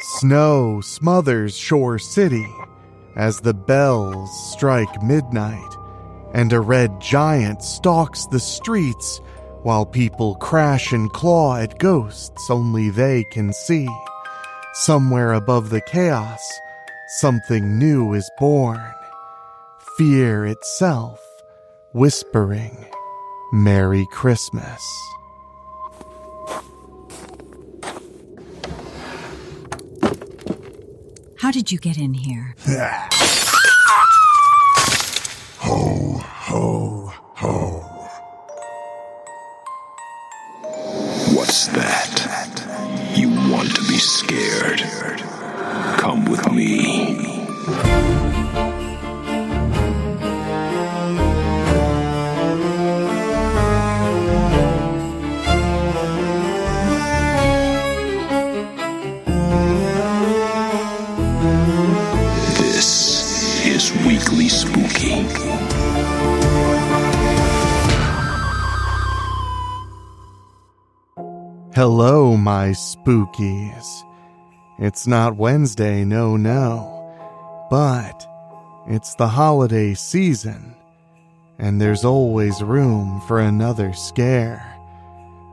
Snow smothers Shore City as the bells strike midnight, and a red giant stalks the streets while people crash and claw at ghosts only they can see. Somewhere above the chaos, something new is born. Fear itself, whispering, "Merry Christmas." How did you get in here? Ho, ho, ho. What's that? You want to be scared? Come with me. This is Weekly Spooky. Hello, my spookies. It's not Wednesday, no, but it's the holiday season, and there's always room for another scare.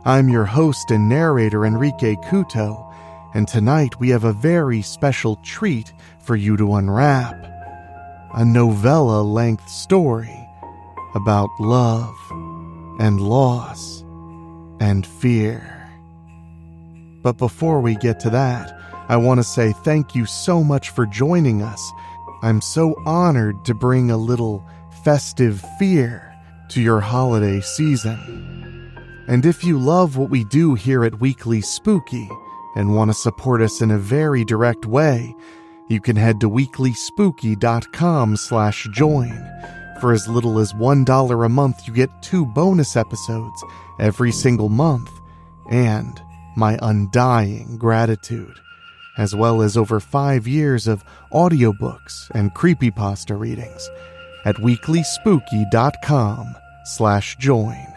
I'm your host and narrator, Enrique Couto, and tonight we have a very special treat for you to unwrap. A novella-length story about love and loss and fear. But before we get to that, I want to say thank you so much for joining us. I'm so honored to bring a little festive fear to your holiday season. And if you love what we do here at Weekly Spooky and want to support us in a very direct way, you can head to weeklyspooky.com/join. For as little as $1 a month, you get 2 bonus episodes every single month, and my undying gratitude, as well as over 5 years of audiobooks and creepypasta readings at weeklyspooky.com/join.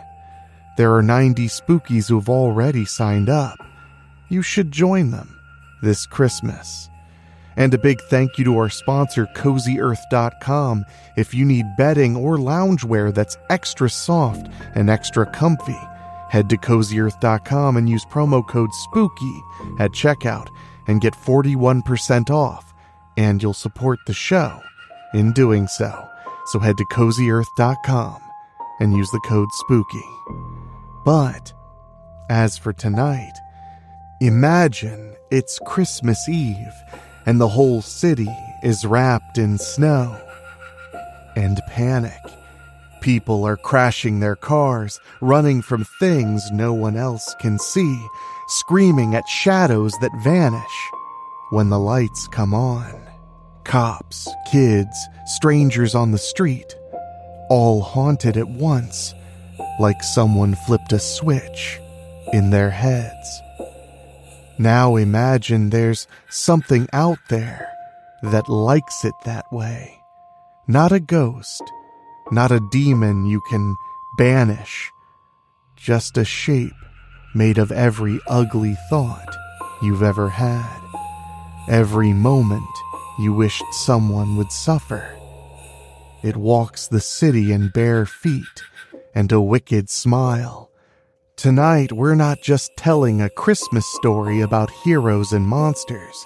There are 90 spookies who've already signed up. You should join them this Christmas. And a big thank you to our sponsor, CozyEarth.com. If you need bedding or loungewear that's extra soft and extra comfy, head to CozyEarth.com and use promo code SPOOKY at checkout and get 41% off, and you'll support the show in doing so. So head to CozyEarth.com and use the code SPOOKY. But as for tonight, imagine it's Christmas Eve and the whole city is wrapped in snow and panic. People are crashing their cars, running from things no one else can see, screaming at shadows that vanish when the lights come on. Cops, kids, strangers on the street, all haunted at once, like someone flipped a switch in their heads. Now imagine there's something out there that likes it that way. Not a ghost, not a demon you can banish, just a shape made of every ugly thought you've ever had, every moment you wished someone would suffer. It walks the city in bare feet and a wicked smile. Tonight, we're not just telling a Christmas story about heroes and monsters.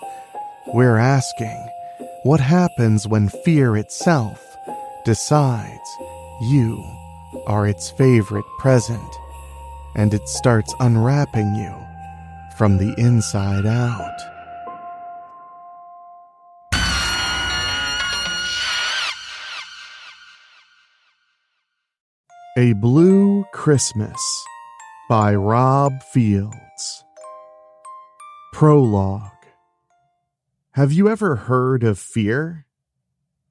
We're asking, what happens when fear itself decides you are its favorite present, and it starts unwrapping you from the inside out? A Blue Christmas by Rob Fields. Prologue. Have you ever heard of fear?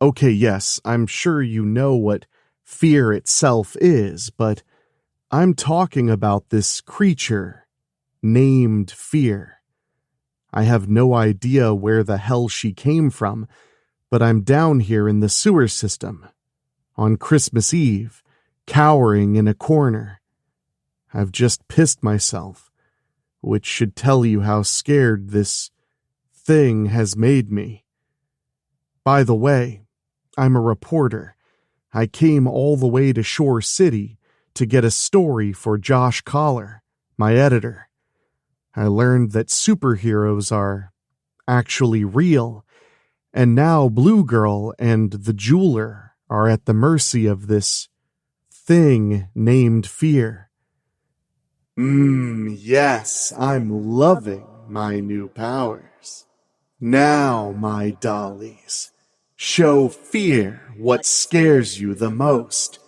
Okay, yes, I'm sure you know what fear itself is, but I'm talking about this creature named Fear. I have no idea where the hell she came from, but I'm down here in the sewer system on Christmas Eve, cowering in a corner. I've just pissed myself, which should tell you how scared this thing has made me. By the way, I'm a reporter. I came all the way to Shore City to get a story for Josh Collar, my editor. I learned that superheroes are actually real, and now Blue Girl and the jeweler are at the mercy of this thing named fear. Yes, I'm loving my new powers. Now, my dollies, show fear what scares you the most.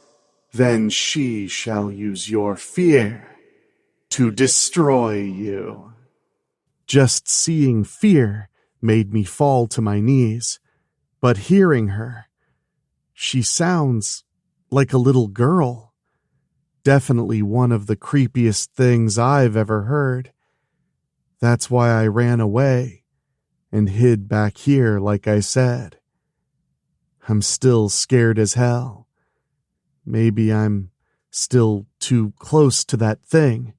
Then she shall use your fear to destroy you. Just seeing fear made me fall to my knees, but hearing her, she sounds like a little girl. Definitely one of the creepiest things I've ever heard. That's why I ran away and hid back here, like I said. I'm still scared as hell. Maybe I'm still too close to that thing.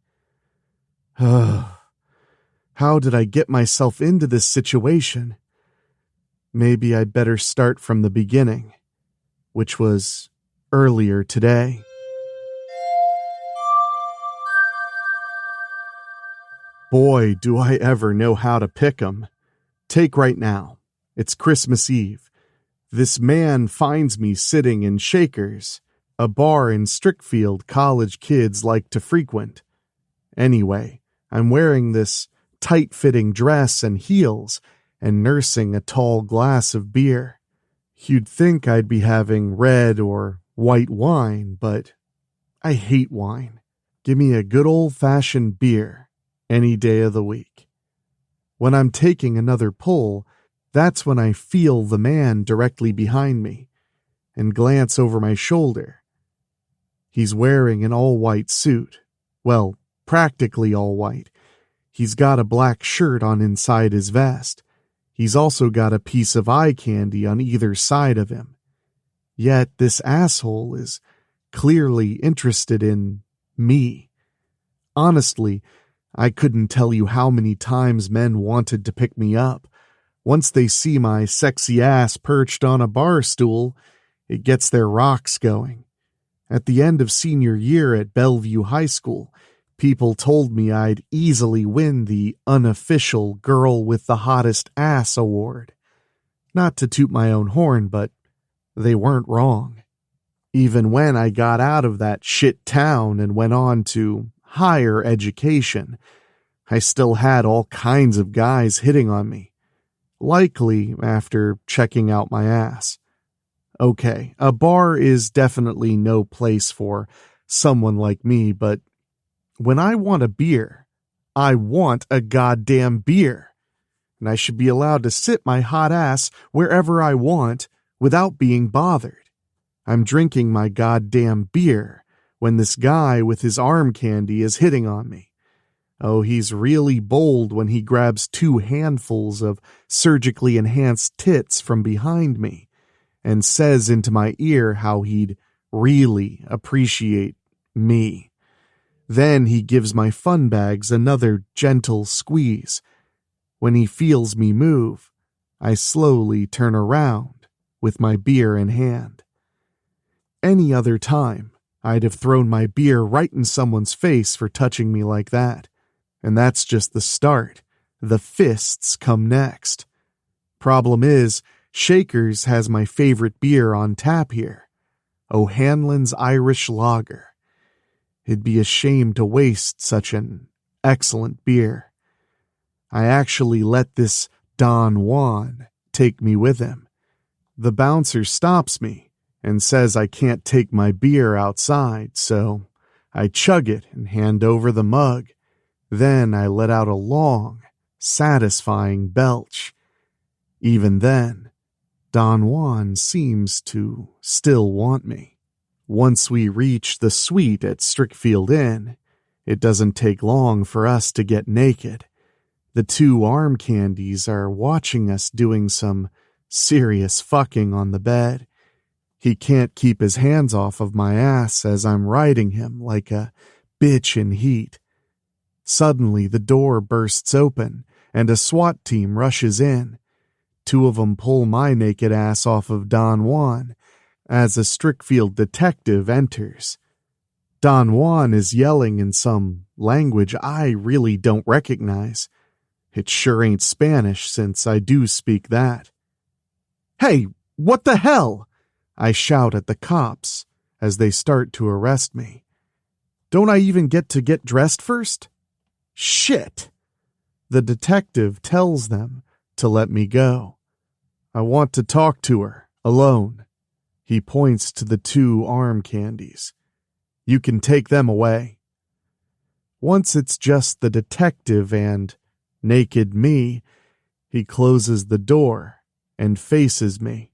How did I get myself into this situation? Maybe I'd better start from the beginning, which was earlier today. Boy, do I ever know how to pick 'em. Take right now. It's Christmas Eve. This man finds me sitting in Shakers, a bar in Strickfield college kids like to frequent. Anyway, I'm wearing this tight-fitting dress and heels and nursing a tall glass of beer. You'd think I'd be having red or white wine, but I hate wine. Give me a good old-fashioned beer any day of the week. When I'm taking another pull, that's when I feel the man directly behind me and glance over my shoulder. He's wearing an all-white suit. Well, practically all white. He's got a black shirt on inside his vest. He's also got a piece of eye candy on either side of him. Yet this asshole is clearly interested in me. Honestly, I couldn't tell you how many times men wanted to pick me up. Once they see my sexy ass perched on a bar stool, it gets their rocks going. At the end of senior year at Bellevue High School, people told me I'd easily win the unofficial Girl with the Hottest Ass award. Not to toot my own horn, but they weren't wrong. Even when I got out of that shit town and went on to higher education, I still had all kinds of guys hitting on me. Likely after checking out my ass. Okay, a bar is definitely no place for someone like me, but when I want a beer, I want a goddamn beer. And I should be allowed to sit my hot ass wherever I want without being bothered. I'm drinking my goddamn beer when this guy with his arm candy is hitting on me. Oh, he's really bold when he grabs 2 handfuls of surgically enhanced tits from behind me and says into my ear how he'd really appreciate me. Then he gives my fun bags another gentle squeeze. When he feels me move, I slowly turn around with my beer in hand. Any other time, I'd have thrown my beer right in someone's face for touching me like that. And that's just the start. The fists come next. Problem is, Shakers has my favorite beer on tap here. O'Hanlon's Irish Lager. It'd be a shame to waste such an excellent beer. I actually let this Don Juan take me with him. The bouncer stops me and says I can't take my beer outside, so I chug it and hand over the mug. Then I let out a long, satisfying belch. Even then, Don Juan seems to still want me. Once we reach the suite at Strickfield Inn, it doesn't take long for us to get naked. The 2 arm candies are watching us doing some serious fucking on the bed. He can't keep his hands off of my ass as I'm riding him like a bitch in heat. Suddenly the door bursts open and a SWAT team rushes in. 2 of them pull my naked ass off of Don Juan as a Strickfield detective enters. Don Juan is yelling in some language I really don't recognize. It sure ain't Spanish, since I do speak that. "Hey, what the hell?" I shout at the cops as they start to arrest me. "Don't I even get to get dressed first?" Shit! The detective tells them to let me go. "I want to talk to her, alone." He points to the 2 arm candies. "You can take them away." Once it's just the detective and naked me, he closes the door and faces me.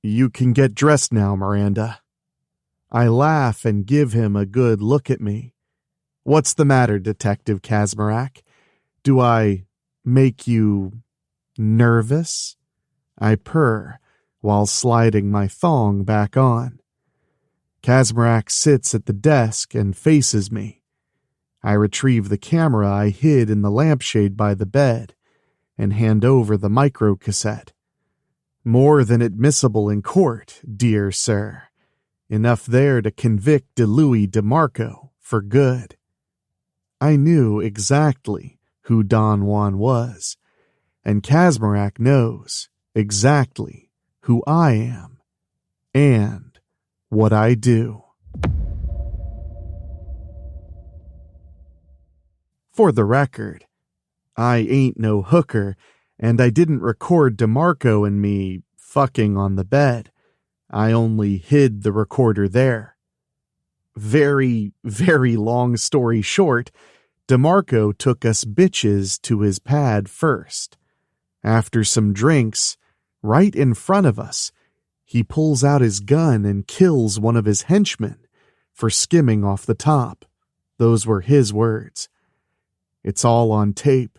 "You can get dressed now, Miranda." I laugh and give him a good look at me. "What's the matter, Detective Kazmarak? Do I make you nervous?" I purr while sliding my thong back on. Kazmarak sits at the desk and faces me. I retrieve the camera I hid in the lampshade by the bed and hand over the microcassette. "More than admissible in court, dear sir. Enough there to convict DeLuis DeMarco for good." I knew exactly who Don Juan was, and Kazmarak knows exactly who I am and what I do. For the record, I ain't no hooker, and I didn't record DeMarco and me fucking on the bed. I only hid the recorder there. Very, very long story short, DeMarco took us bitches to his pad first. After some drinks, right in front of us, he pulls out his gun and kills one of his henchmen for skimming off the top. Those were his words. It's all on tape.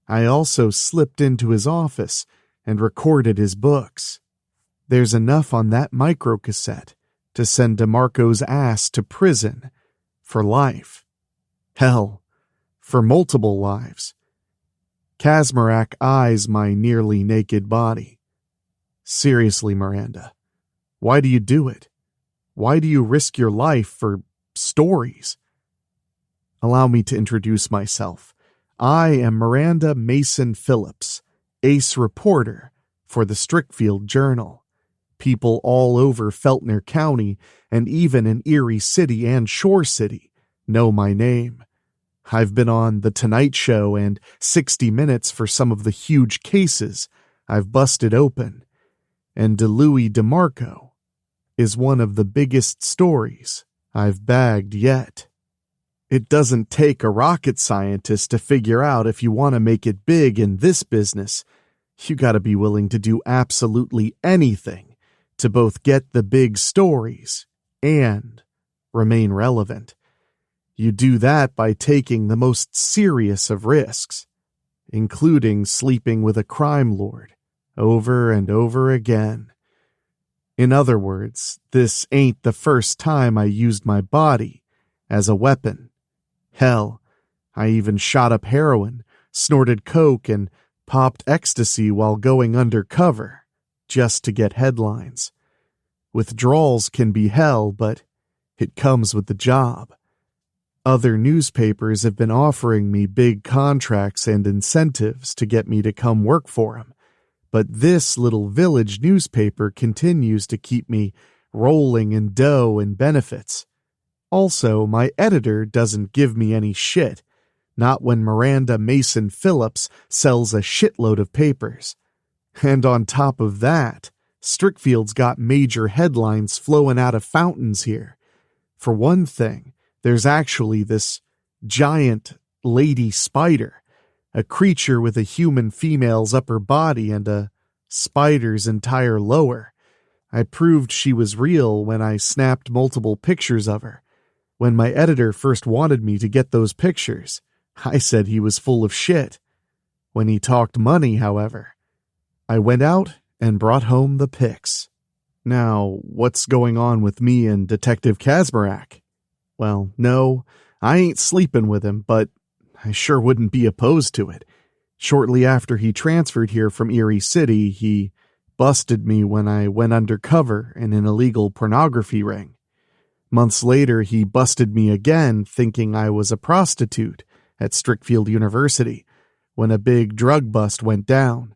I also slipped into his office and recorded his books. There's enough on that microcassette to send DeMarco's ass to prison for life. Hell, for multiple lives. Kazmarak eyes my nearly naked body. "Seriously, Miranda, why do you do it? Why do you risk your life for stories?" Allow me to introduce myself. I am Miranda Mason-Phillips, ace reporter for the Strickfield Journal. People all over Feltner County and even in Erie City and Shore City know my name. I've been on The Tonight Show and 60 Minutes for some of the huge cases I've busted open, and DeLuis DeMarco is one of the biggest stories I've bagged yet. It doesn't take a rocket scientist to figure out if you want to make it big in this business, you gotta be willing to do absolutely anything to both get the big stories and remain relevant. You do that by taking the most serious of risks, including sleeping with a crime lord over and over again. In other words, this ain't the first time I used my body as a weapon. Hell, I even shot up heroin, snorted coke, and popped ecstasy while going undercover, just to get headlines. Withdrawals can be hell, but it comes with the job. Other newspapers have been offering me big contracts and incentives to get me to come work for them, but this little village newspaper continues to keep me rolling in dough and benefits. Also, my editor doesn't give me any shit, not when Miranda Mason-Phillips sells a shitload of papers. And on top of that, Strickfield's got major headlines flowing out of fountains here. For one thing, there's actually this giant lady spider, a creature with a human female's upper body and a spider's entire lower. I proved she was real when I snapped multiple pictures of her. When my editor first wanted me to get those pictures, I said he was full of shit. When he talked money, however, I went out and brought home the pics. Now, what's going on with me and Detective Kazmarak? Well, no, I ain't sleeping with him, but I sure wouldn't be opposed to it. Shortly after he transferred here from Erie City, he busted me when I went undercover in an illegal pornography ring. Months later, he busted me again thinking I was a prostitute at Strickfield University when a big drug bust went down.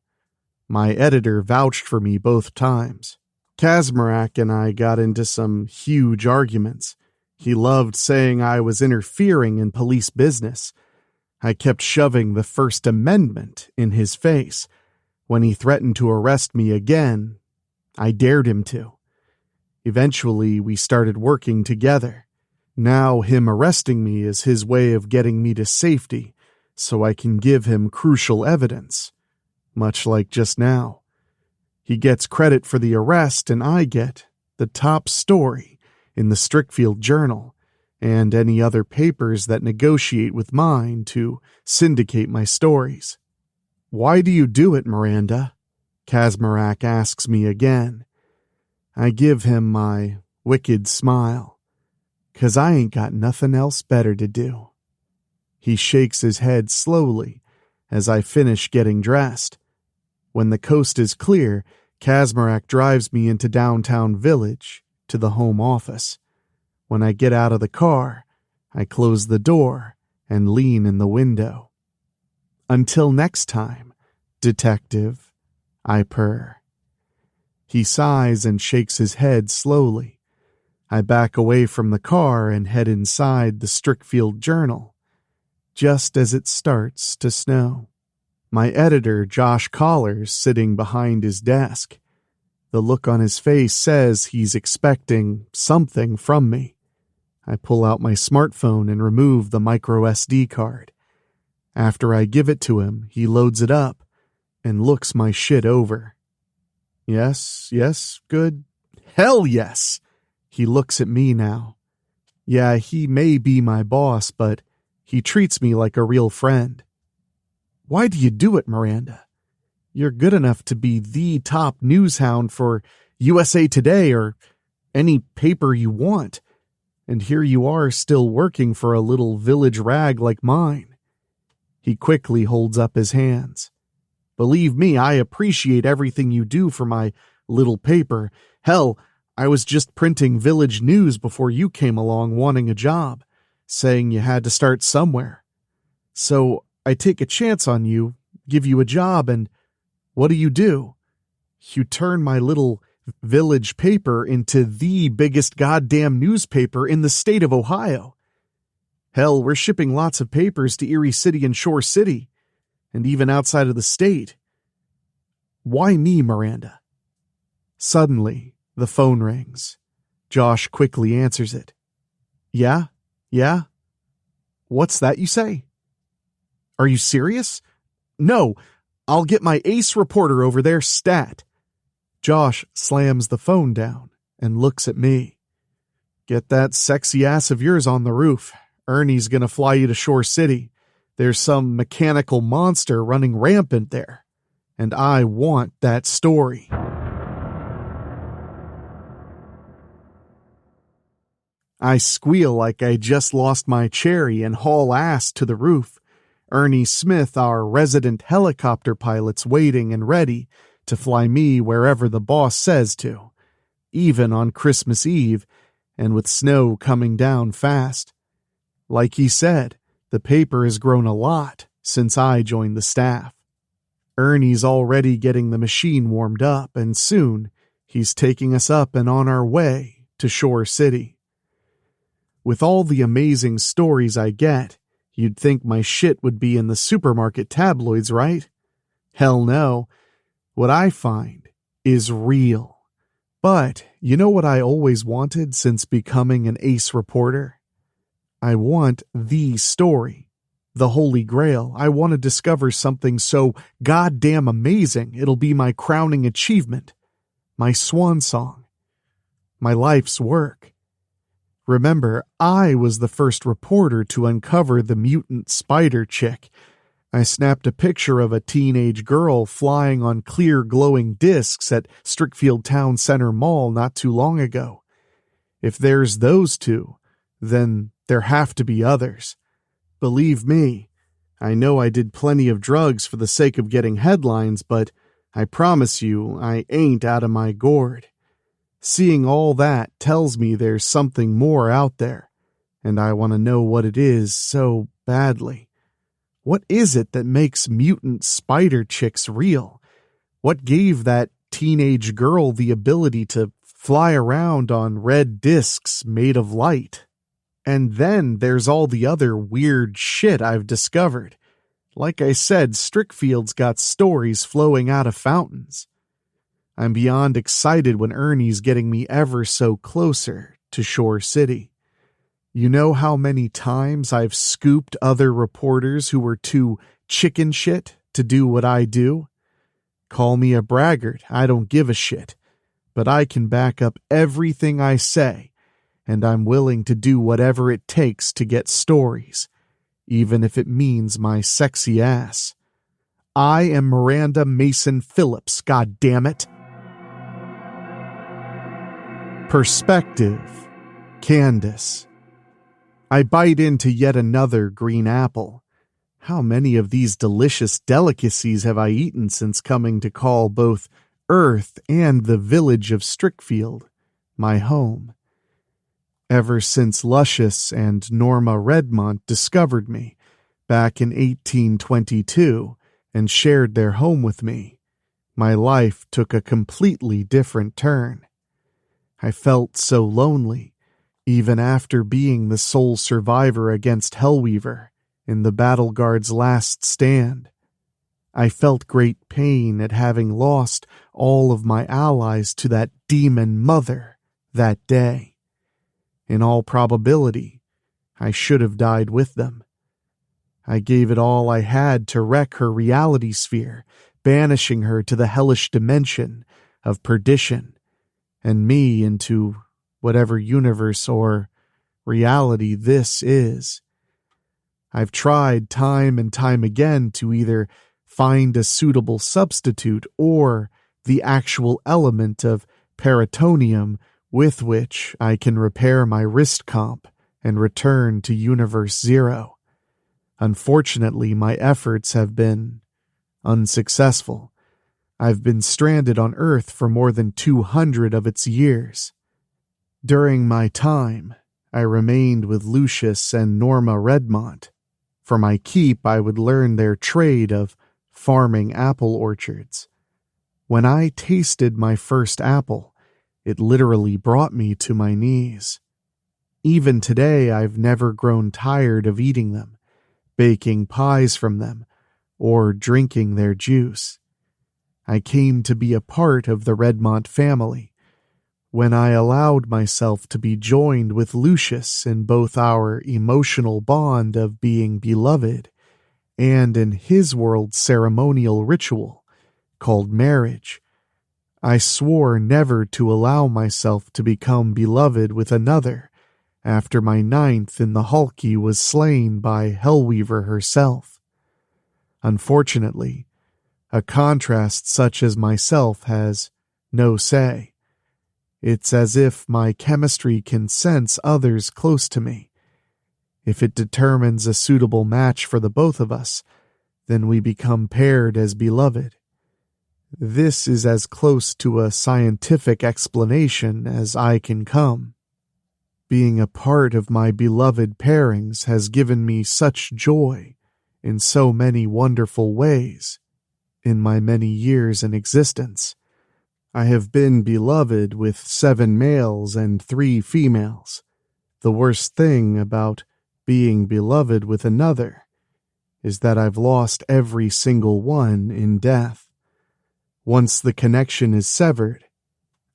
My editor vouched for me both times. Kazmarak and I got into some huge arguments. He loved saying I was interfering in police business. I kept shoving the First Amendment in his face. When he threatened to arrest me again, I dared him to. Eventually, we started working together. Now him arresting me is his way of getting me to safety, so I can give him crucial evidence, much like just now. He gets credit for the arrest and I get the top story in the Strickfield Journal and any other papers that negotiate with mine to syndicate my stories. "Why do you do it, Miranda?" Kazmarak asks me again. I give him my wicked smile, 'cause I ain't got nothing else better to do. He shakes his head slowly as I finish getting dressed. When the coast is clear, Kazmarak drives me into downtown Village to the home office. When I get out of the car, I close the door and lean in the window. "Until next time, detective," I purr. He sighs and shakes his head slowly. I back away from the car and head inside the Strickfield Journal, just as it starts to snow. My editor, Josh Collar's sitting behind his desk. The look on his face says he's expecting something from me. I pull out my smartphone and remove the micro SD card. After I give it to him, he loads it up and looks my shit over. Yes, good. Hell yes! He looks at me now. Yeah, he may be my boss, but he treats me like a real friend. "Why do you do it, Miranda? You're good enough to be the top news hound for USA Today or any paper you want. And here you are still working for a little village rag like mine." He quickly holds up his hands. "Believe me, I appreciate everything you do for my little paper. Hell, I was just printing village news before you came along wanting a job, saying you had to start somewhere. So I take a chance on you, give you a job, and what do? You turn my little village paper into the biggest goddamn newspaper in the state of Ohio. Hell, we're shipping lots of papers to Erie City and Shore City, and even outside of the state. Why me, Miranda?" Suddenly, the phone rings. Josh quickly answers it. Yeah? What's that you say? Are you serious? No, I'll get my ace reporter over there stat. Josh slams the phone down and looks at me. "Get that sexy ass of yours on the roof. Ernie's gonna fly you to Shore City. There's some mechanical monster running rampant there. And I want that story." I squeal like I just lost my cherry and haul ass to the roof. Ernie Smith, our resident helicopter pilot's waiting and ready to fly me wherever the boss says to, even on Christmas Eve and with snow coming down fast. Like he said, the paper has grown a lot since I joined the staff. Ernie's already getting the machine warmed up, and soon he's taking us up and on our way to Shore City. With all the amazing stories I get, you'd think my shit would be in the supermarket tabloids, right? Hell no. What I find is real. But you know what I always wanted since becoming an ace reporter? I want the story. The Holy Grail. I want to discover something so goddamn amazing it'll be my crowning achievement. My swan song. My life's work. Remember, I was the first reporter to uncover the mutant spider chick. I snapped a picture of a teenage girl flying on clear glowing discs at Strickfield Town Center Mall not too long ago. If there's those two, then there have to be others. Believe me, I know I did plenty of drugs for the sake of getting headlines, but I promise you I ain't out of my gourd. Seeing all that tells me there's something more out there, and I want to know what it is so badly. What is it that makes mutant spider chicks real? What gave that teenage girl the ability to fly around on red discs made of light? And then there's all the other weird shit I've discovered. Like I said, Strickfield's got stories flowing out of fountains. I'm beyond excited when Ernie's getting me ever so closer to Shore City. You know how many times I've scooped other reporters who were too chicken shit to do what I do? Call me a braggart, I don't give a shit. But I can back up everything I say, and I'm willing to do whatever it takes to get stories, even if it means my sexy ass. I am Miranda Mason-Phillips, goddammit. Perspective. Candace. I bite into yet another green apple. How many of these delicious delicacies have I eaten since coming to call both Earth and the village of Strickfield my home? Ever since Luscious and Norma Redmont discovered me back in 1822 and shared their home with me, my life took a completely different turn. I felt so lonely, even after being the sole survivor against Hellweaver in the Battle Guard's last stand. I felt great pain at having lost all of my allies to that demon mother that day. In all probability, I should have died with them. I gave it all I had to wreck her reality sphere, banishing her to the hellish dimension of perdition, and me into whatever universe or reality this is. I've tried time and time again to either find a suitable substitute or the actual element of peritonium with which I can repair my wrist comp and return to Universe Zero. Unfortunately, my efforts have been unsuccessful. I've been stranded on Earth for more than 200 of its years. During my time, I remained with Lucius and Norma Redmont. For my keep, I would learn their trade of farming apple orchards. When I tasted my first apple, it literally brought me to my knees. Even today, I've never grown tired of eating them, baking pies from them, or drinking their juice. I came to be a part of the Redmont family when I allowed myself to be joined with Lucius in both our emotional bond of being beloved and in his world's ceremonial ritual called marriage. I swore never to allow myself to become beloved with another after my 9th in the Hulky was slain by Hellweaver herself. Unfortunately, a contrast such as myself has no say. It's as if my chemistry can sense others close to me. If it determines a suitable match for the both of us, then we become paired as beloved. This is as close to a scientific explanation as I can come. Being a part of my beloved pairings has given me such joy in so many wonderful ways. In my many years in existence, I have been beloved with 7 males and 3 females. The worst thing about being beloved with another is that I've lost every single one in death. Once the connection is severed,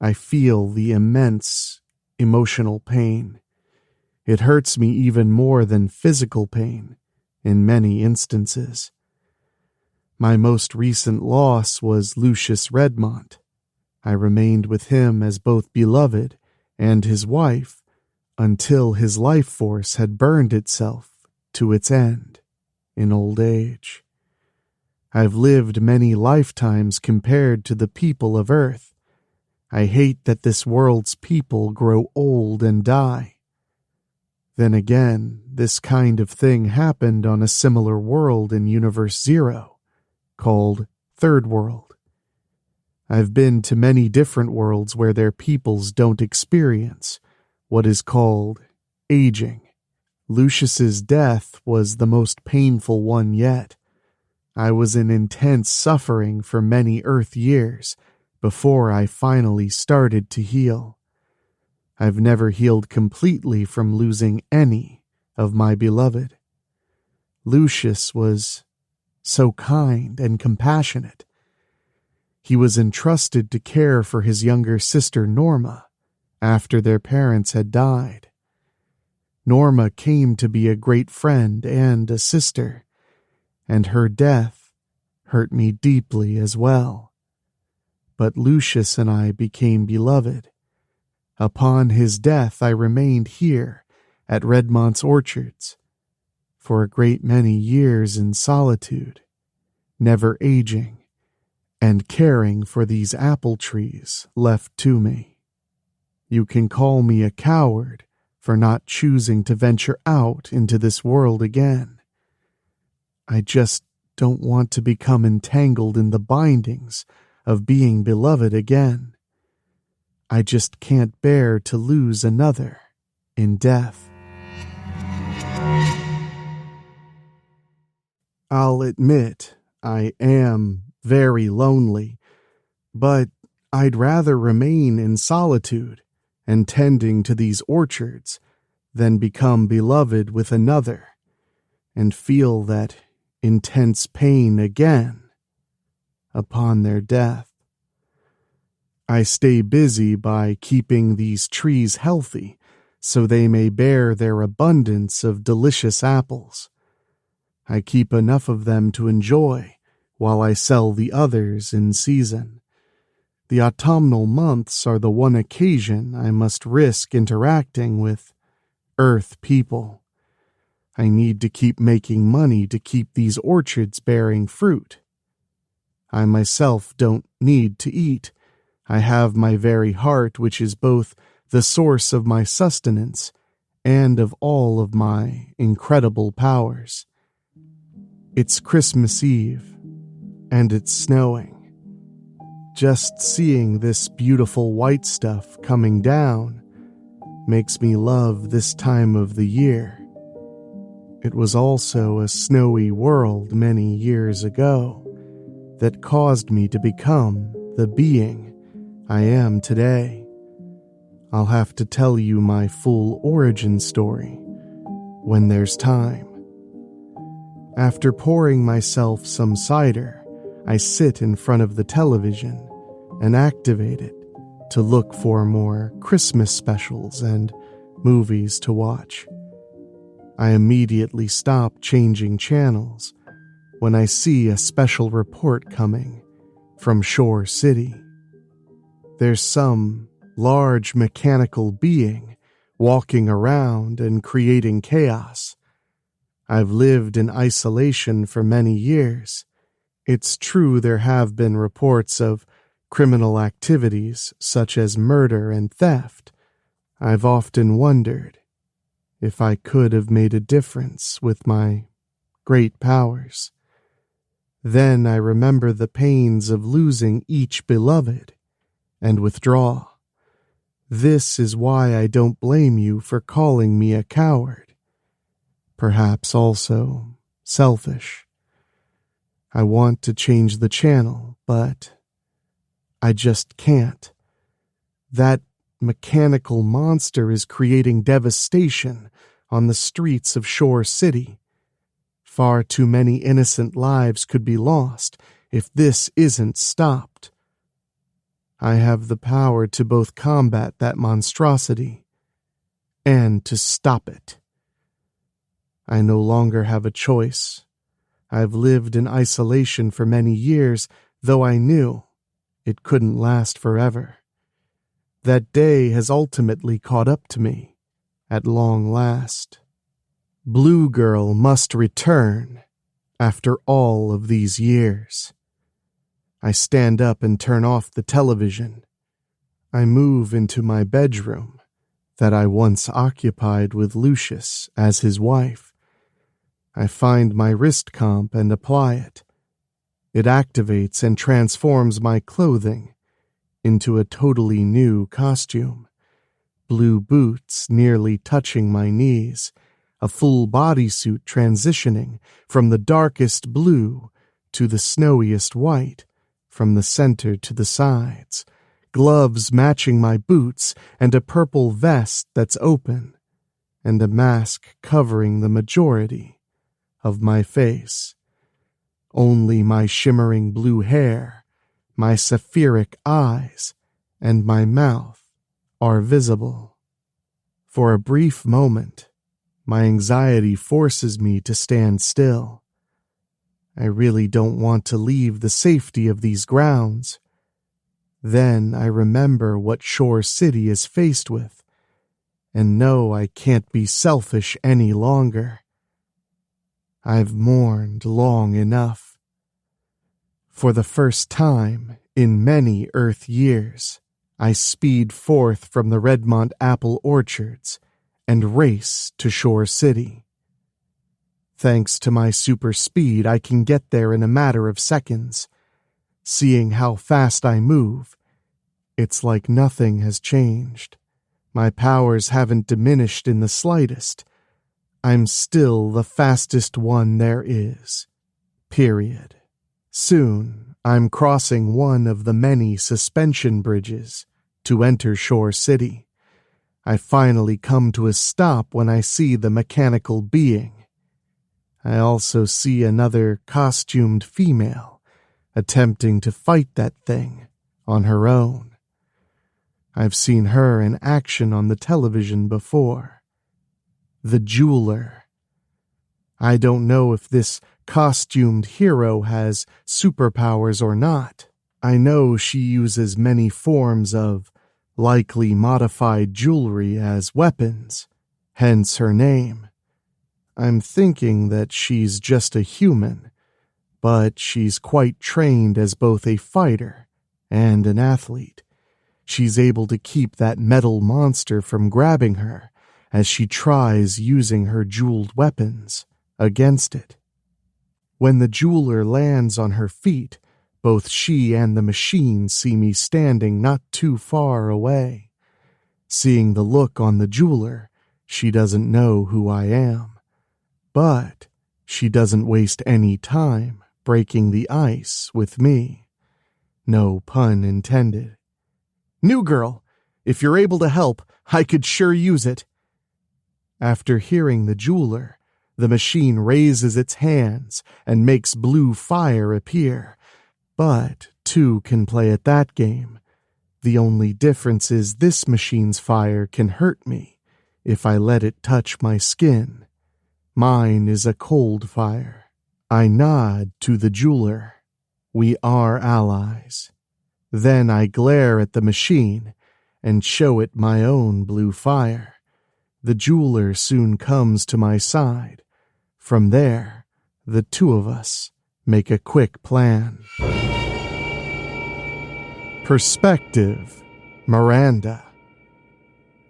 I feel the immense emotional pain. It hurts me even more than physical pain in many instances. My most recent loss was Lucius Redmont. I remained with him as both beloved and his wife until his life force had burned itself to its end in old age. I've lived many lifetimes compared to the people of Earth. I hate that this world's people grow old and die. Then again, this kind of thing happened on a similar world in Universe Zero, called Third World. I've been to many different worlds where their peoples don't experience what is called aging. Lucius's death was the most painful one yet. I was in intense suffering for many Earth years before I finally started to heal. I've never healed completely from losing any of my beloved. Lucius was so kind and compassionate. He was entrusted to care for his younger sister Norma after their parents had died. Norma came to be a great friend and a sister, and her death hurt me deeply as well. But Lucius and I became beloved. Upon his death, I remained here at Redmont's Orchards for a great many years in solitude, never aging, and caring for these apple trees left to me. You can call me a coward for not choosing to venture out into this world again. I just don't want to become entangled in the bindings of being beloved again. I just can't bear to lose another in death. I'll admit I am very lonely, but I'd rather remain in solitude and tending to these orchards than become beloved with another and feel that intense pain again upon their death. I stay busy by keeping these trees healthy so they may bear their abundance of delicious apples. I keep enough of them to enjoy while I sell the others in season. The autumnal months are the one occasion I must risk interacting with Earth people. I need to keep making money to keep these orchards bearing fruit. I myself don't need to eat. I have my very heart, which is both the source of my sustenance and of all of my incredible powers. It's Christmas Eve, and it's snowing. Just seeing this beautiful white stuff coming down makes me love this time of the year. It was also a snowy world many years ago that caused me to become the being I am today. I'll have to tell you my full origin story when there's time. After pouring myself some cider, I sit in front of the television and activate it to look for more Christmas specials and movies to watch. I immediately stop changing channels when I see a special report coming from Shore City. There's some large mechanical being walking around and creating chaos. I've lived in isolation for many years. It's true there have been reports of criminal activities such as murder and theft. I've often wondered if I could have made a difference with my great powers. Then I remember the pains of losing each beloved and withdraw. This is why I don't blame you for calling me a coward. Perhaps also selfish. I want to change the channel, but I just can't. That mechanical monster is creating devastation on the streets of Shore City. Far too many innocent lives could be lost if this isn't stopped. I have the power to both combat that monstrosity and to stop it. I no longer have a choice. I've lived in isolation for many years, though I knew it couldn't last forever. That day has ultimately caught up to me, at long last. Blue Girl must return after all of these years. I stand up and turn off the television. I move into my bedroom, that I once occupied with Lucius as his wife. I find my wrist comp and apply it. It activates and transforms my clothing into a totally new costume. Blue boots nearly touching my knees, a full bodysuit transitioning from the darkest blue to the snowiest white, from the center to the sides, gloves matching my boots, and a purple vest that's open, and a mask covering the majority of my face. Only my shimmering blue hair, my sapphiric eyes, and my mouth are visible. For a brief moment, my anxiety forces me to stand still. I really don't want to leave the safety of these grounds. Then I remember what Shore City is faced with, and know I can't be selfish any longer. I've mourned long enough. For the first time in many Earth years, I speed forth from the Redmont apple orchards and race to Shore City. Thanks to my super speed, I can get there in a matter of seconds. Seeing how fast I move, it's like nothing has changed. My powers haven't diminished in the slightest. I'm still the fastest one there is. Period. Soon, I'm crossing one of the many suspension bridges to enter Shore City. I finally come to a stop when I see the mechanical being. I also see another costumed female attempting to fight that thing on her own. I've seen her in action on the television before. The jeweler. I don't know if this costumed hero has superpowers or not. I know she uses many forms of likely modified jewelry as weapons, hence her name. I'm thinking that she's just a human, but she's quite trained as both a fighter and an athlete. She's able to keep that metal monster from grabbing her as she tries using her jeweled weapons against it. When the jeweler lands on her feet, both she and the machine see me standing not too far away. Seeing the look on the jeweler, she doesn't know who I am. But she doesn't waste any time breaking the ice with me. No pun intended. "New girl, if you're able to help, I could sure use it." After hearing the jeweler, the machine raises its hands and makes blue fire appear. But two can play at that game. The only difference is this machine's fire can hurt me if I let it touch my skin. Mine is a cold fire. I nod to the jeweler. We are allies. Then I glare at the machine and show it my own blue fire. The jeweler soon comes to my side. From there, the two of us make a quick plan. Perspective, Miranda.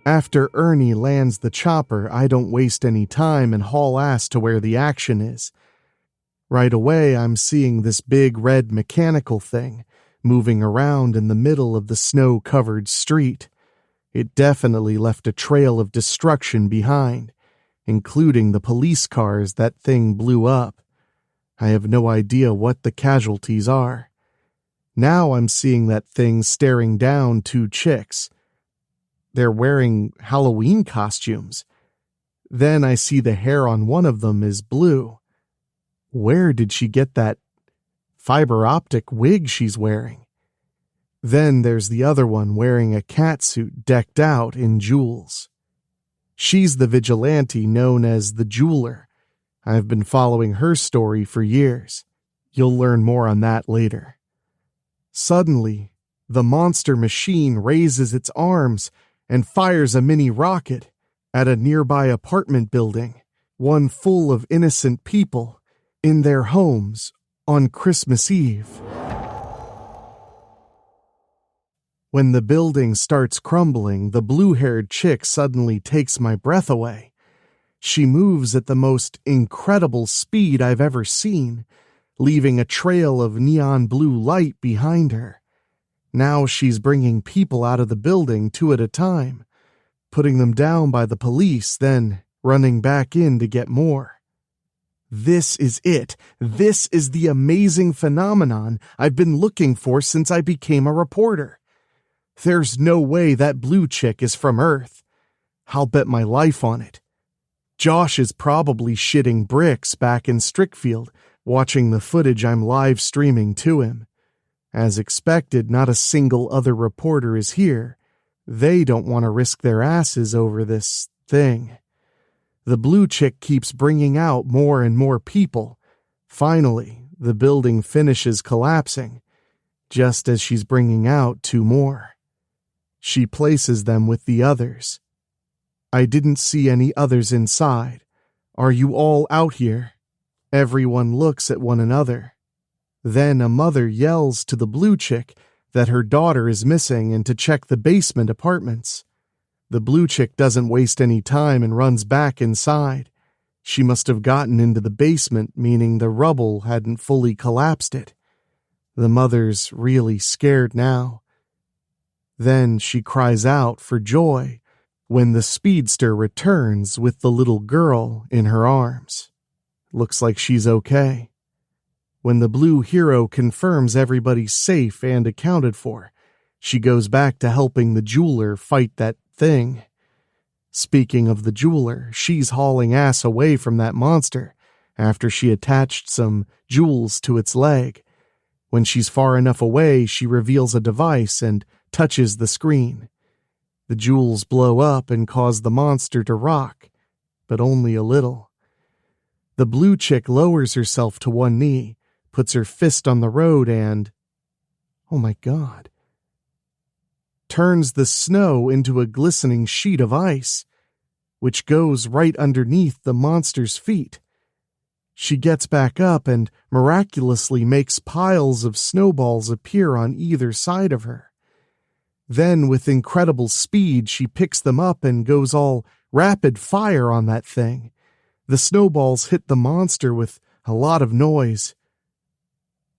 After Ernie lands the chopper, I don't waste any time and haul ass to where the action is. Right away, I'm seeing this big red mechanical thing moving around in the middle of the snow-covered street. It definitely left a trail of destruction behind, including the police cars that thing blew up. I have no idea what the casualties are. Now I'm seeing that thing staring down two chicks. They're wearing Halloween costumes. Then I see the hair on one of them is blue. Where did she get that fiber optic wig she's wearing? Then there's the other one wearing a catsuit decked out in jewels. She's the vigilante known as the jeweler. I've been following her story for years. You'll learn more on that later. Suddenly, the monster machine raises its arms and fires a mini rocket at a nearby apartment building, one full of innocent people in their homes on Christmas Eve. When the building starts crumbling, the blue-haired chick suddenly takes my breath away. She moves at the most incredible speed I've ever seen, leaving a trail of neon blue light behind her. Now she's bringing people out of the building 2 at a time, putting them down by the police, then running back in to get more. This is it. This is the amazing phenomenon I've been looking for since I became a reporter. There's no way that blue chick is from Earth. I'll bet my life on it. Josh is probably shitting bricks back in Strickfield, watching the footage I'm live streaming to him. As expected, not a single other reporter is here. They don't want to risk their asses over this thing. The blue chick keeps bringing out more and more people. Finally, the building finishes collapsing, just as she's bringing out 2 more. She places them with the others. I didn't see any others inside. Are you all out here? Everyone looks at one another. Then a mother yells to the blue chick that her daughter is missing and to check the basement apartments. The blue chick doesn't waste any time and runs back inside. She must have gotten into the basement, meaning the rubble hadn't fully collapsed it. The mother's really scared now. Then she cries out for joy when the speedster returns with the little girl in her arms. Looks like she's okay. When the blue hero confirms everybody's safe and accounted for, she goes back to helping the jeweler fight that thing. Speaking of the jeweler, she's hauling ass away from that monster after she attached some jewels to its leg. When she's far enough away, she reveals a device and touches the screen. The jewels blow up and cause the monster to rock, but only a little. The blue chick lowers herself to one knee, puts her fist on the road and, oh my God, turns the snow into a glistening sheet of ice, which goes right underneath the monster's feet. She gets back up and miraculously makes piles of snowballs appear on either side of her. Then, with incredible speed, she picks them up and goes all rapid fire on that thing. The snowballs hit the monster with a lot of noise.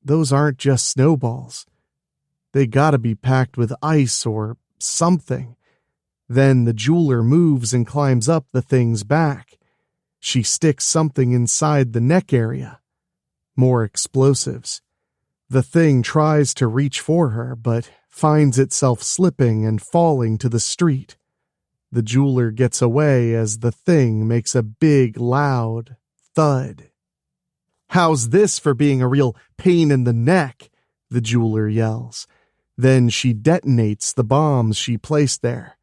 Those aren't just snowballs. They gotta be packed with ice or something. Then the jeweler moves and climbs up the thing's back. She sticks something inside the neck area. More explosives. The thing tries to reach for her, but finds itself slipping and falling to the street. The jeweler gets away as the thing makes a big, loud thud. "How's this for being a real pain in the neck?" the jeweler yells. Then she detonates the bombs she placed there.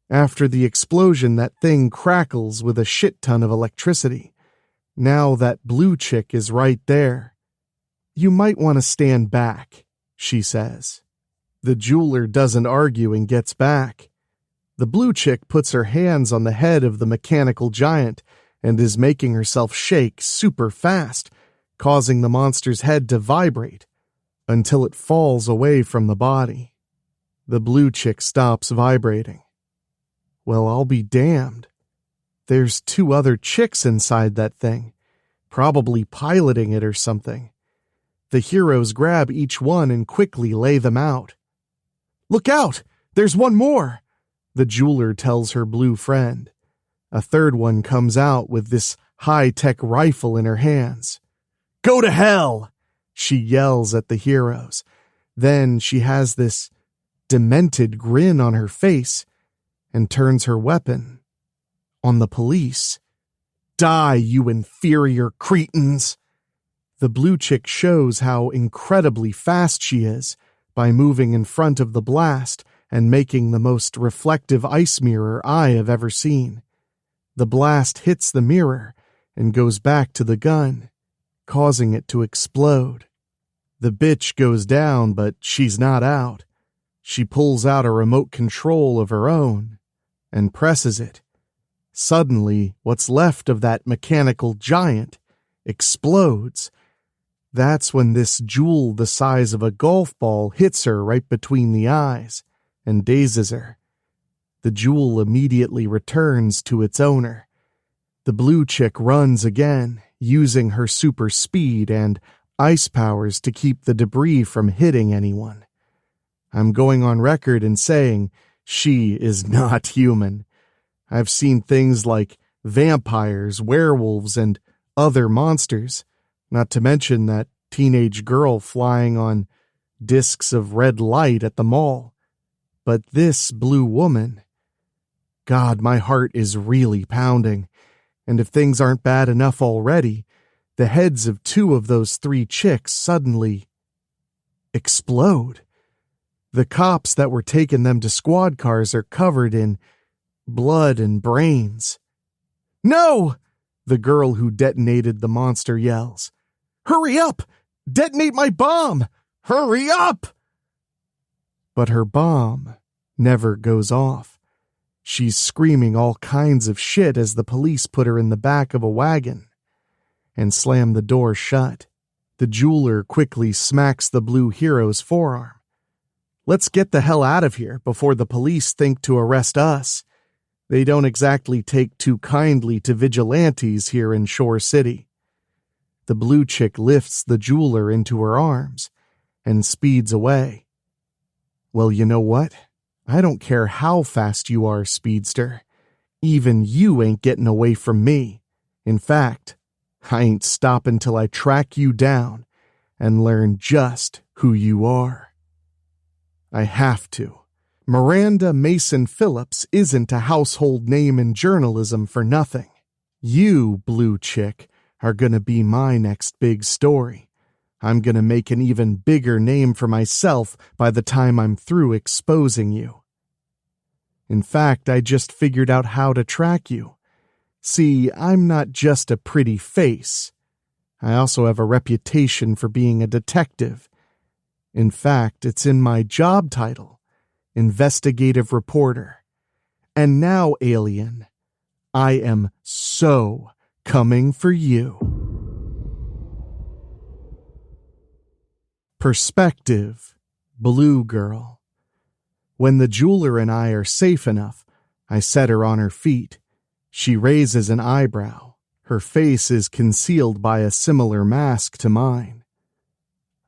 After the explosion, that thing crackles with a shit ton of electricity. Now that blue chick is right there. "You might want to stand back," she says. The jeweler doesn't argue and gets back. The blue chick puts her hands on the head of the mechanical giant and is making herself shake super fast, causing the monster's head to vibrate until it falls away from the body. The blue chick stops vibrating. Well, I'll be damned. There's 2 other chicks inside that thing, probably piloting it or something. The heroes grab each one and quickly lay them out. "Look out! There's one more!" the jeweler tells her blue friend. A third one comes out with this high-tech rifle in her hands. "Go to hell!" she yells at the heroes. Then she has this demented grin on her face and turns her weapon on the police. "Die, you inferior cretins!" The blue chick shows how incredibly fast she is by moving in front of the blast and making the most reflective ice mirror I have ever seen. The blast hits the mirror and goes back to the gun, causing it to explode. The bitch goes down, but she's not out. She pulls out a remote control of her own and presses it. Suddenly, what's left of that mechanical giant explodes. That's when this jewel the size of a golf ball hits her right between the eyes. and dazes her. The jewel immediately returns to its owner. The blue chick runs again, using her super speed and ice powers to keep the debris from hitting anyone. I'm going on record in saying she is not human. I've seen things like vampires, werewolves, and other monsters, not to mention that teenage girl flying on discs of red light at the mall. But this blue woman, God, my heart is really pounding. And if things aren't bad enough already, the heads of 2 of those 3 chicks suddenly explode. The cops that were taking them to squad cars are covered in blood and brains. "No!" the girl who detonated the monster yells. "Hurry up! Detonate my bomb! Hurry up!" But her bomb never goes off. She's screaming all kinds of shit as the police put her in the back of a wagon and slam the door shut. The jeweler quickly smacks the blue hero's forearm. "Let's get the hell out of here before the police think to arrest us. They don't exactly take too kindly to vigilantes here in Shore City." The blue chick lifts the jeweler into her arms and speeds away. "Well, you know what? I don't care how fast you are, speedster. Even you ain't getting away from me. In fact, I ain't stopping till I track you down and learn just who you are." I have to. Miranda Mason-Phillips isn't a household name in journalism for nothing. You, blue chick, are gonna be my next big story. I'm gonna make an even bigger name for myself by the time I'm through exposing you. In fact, I just figured out how to track you. See, I'm not just a pretty face. I also have a reputation for being a detective. In fact, it's in my job title, investigative reporter. And now, alien, I am so coming for you. Perspective, blue girl. When the jeweler and I are safe enough, I set her on her feet. She raises an eyebrow. Her face is concealed by a similar mask to mine.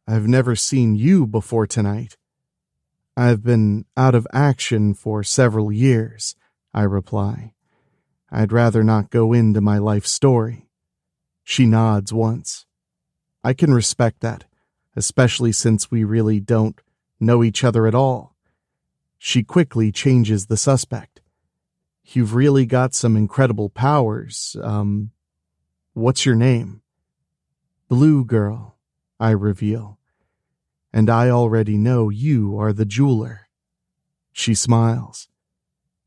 "I've never seen you before tonight." "I've been out of action for several years," I reply. "I'd rather not go into my life story." She nods once. I can respect that, especially since we really don't know each other at all. She quickly changes the suspect. "You've really got some incredible powers. What's your name?" "Blue girl," I reveal. "And I already know you are the jeweler." She smiles.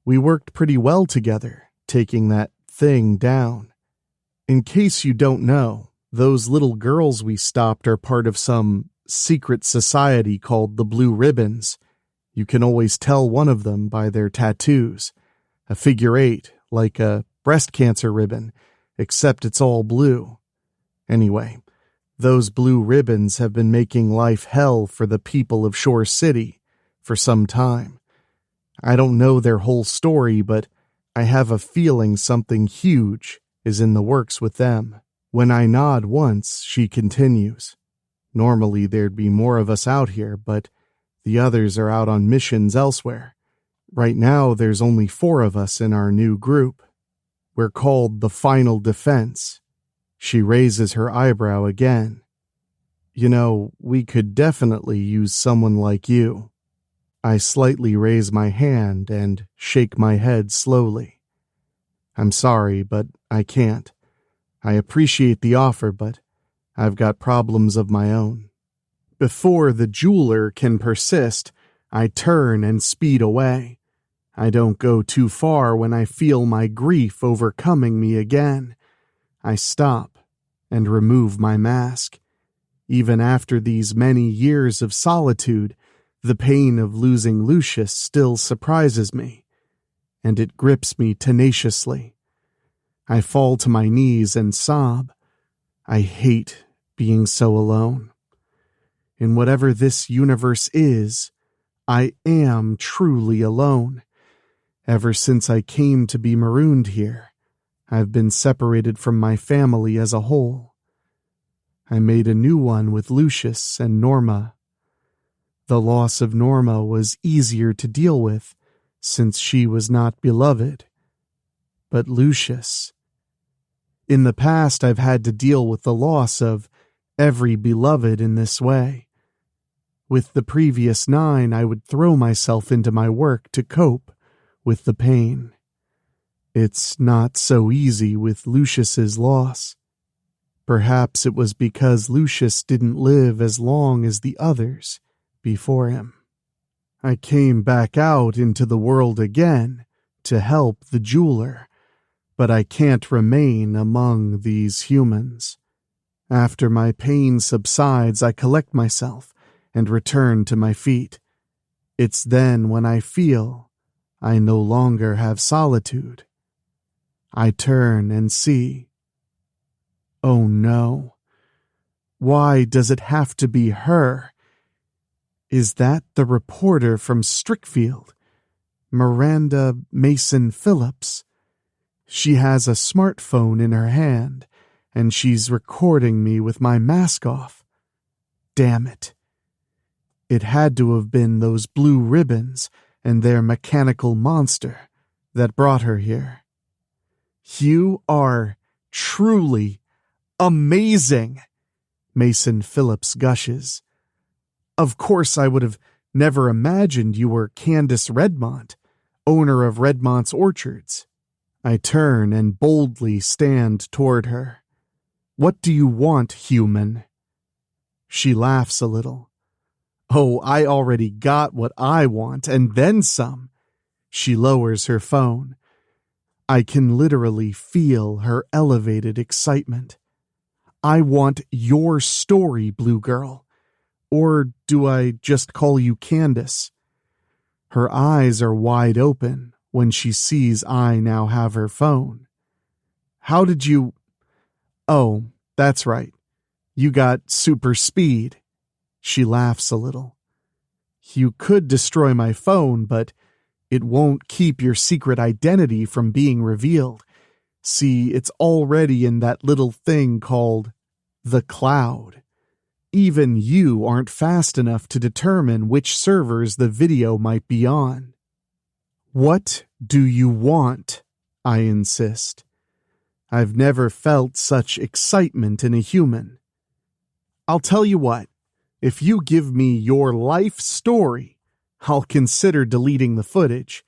"We worked pretty well together, taking that thing down. In case you don't know, those little girls we stopped are part of some secret society called the Blue Ribbons. You can always tell one of them by their tattoos. A figure 8, like a breast cancer ribbon, except it's all blue. Anyway, those blue ribbons have been making life hell for the people of Shore City for some time. I don't know their whole story, but I have a feeling something huge is in the works with them." When I nod once, she continues. "Normally there'd be more of us out here, but the others are out on missions elsewhere. Right now there's only 4 of us in our new group. We're called the Final Defense." She raises her eyebrow again. "You know, we could definitely use someone like you." I slightly raise my hand and shake my head slowly. "I'm sorry, but I can't. I appreciate the offer, but I've got problems of my own." Before the jeweler can persist, I turn and speed away. I don't go too far when I feel my grief overcoming me again. I stop and remove my mask. Even after these many years of solitude, the pain of losing Lucius still surprises me, and it grips me tenaciously. I fall to my knees and sob. I hate being so alone. In whatever this universe is, I am truly alone. Ever since I came to be marooned here, I've been separated from my family as a whole. I made a new one with Lucius and Norma. The loss of Norma was easier to deal with, since she was not beloved. But Lucius... In the past, I've had to deal with the loss of every beloved in this way. With the previous 9, I would throw myself into my work to cope with the pain. It's not so easy with Lucius's loss. Perhaps it was because Lucius didn't live as long as the others before him. I came back out into the world again to help the jeweler, but I can't remain among these humans. After my pain subsides, I collect myself and return to my feet. It's then when I feel I no longer have solitude. I turn and see. Oh no. Why does it have to be her? Is that the reporter from Strickfield, Miranda Mason-Phillips? She has a smartphone in her hand, and she's recording me with my mask off. Damn it. It had to have been those blue ribbons and their mechanical monster that brought her here. You are truly amazing, Mason-Phillips gushes. Of course, I would have never imagined you were Candace Redmont, owner of Redmont's Orchards. I turn and boldly stand toward her. What do you want, human? She laughs a little. Oh, I already got what I want, and then some. She lowers her phone. I can literally feel her elevated excitement. I want your story, Blue Girl. Or do I just call you Candace? Her eyes are wide open when she sees I now have her phone. How did you... Oh, that's right. You got super speed. She laughs a little. You could destroy my phone, but it won't keep your secret identity from being revealed. See, it's already in that little thing called the cloud. Even you aren't fast enough to determine which servers the video might be on. What do you want? I insist. I've never felt such excitement in a human. I'll tell you what, if you give me your life story, I'll consider deleting the footage.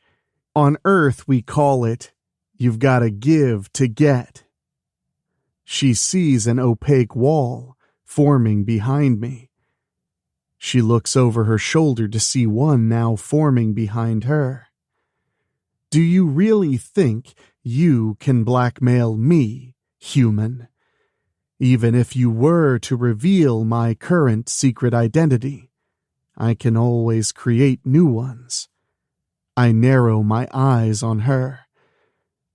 On Earth, we call it, you've got to give to get. She sees an opaque wall forming behind me. She looks over her shoulder to see one now forming behind her. Do you really think you can blackmail me, human? Even if you were to reveal my current secret identity, I can always create new ones. I narrow my eyes on her.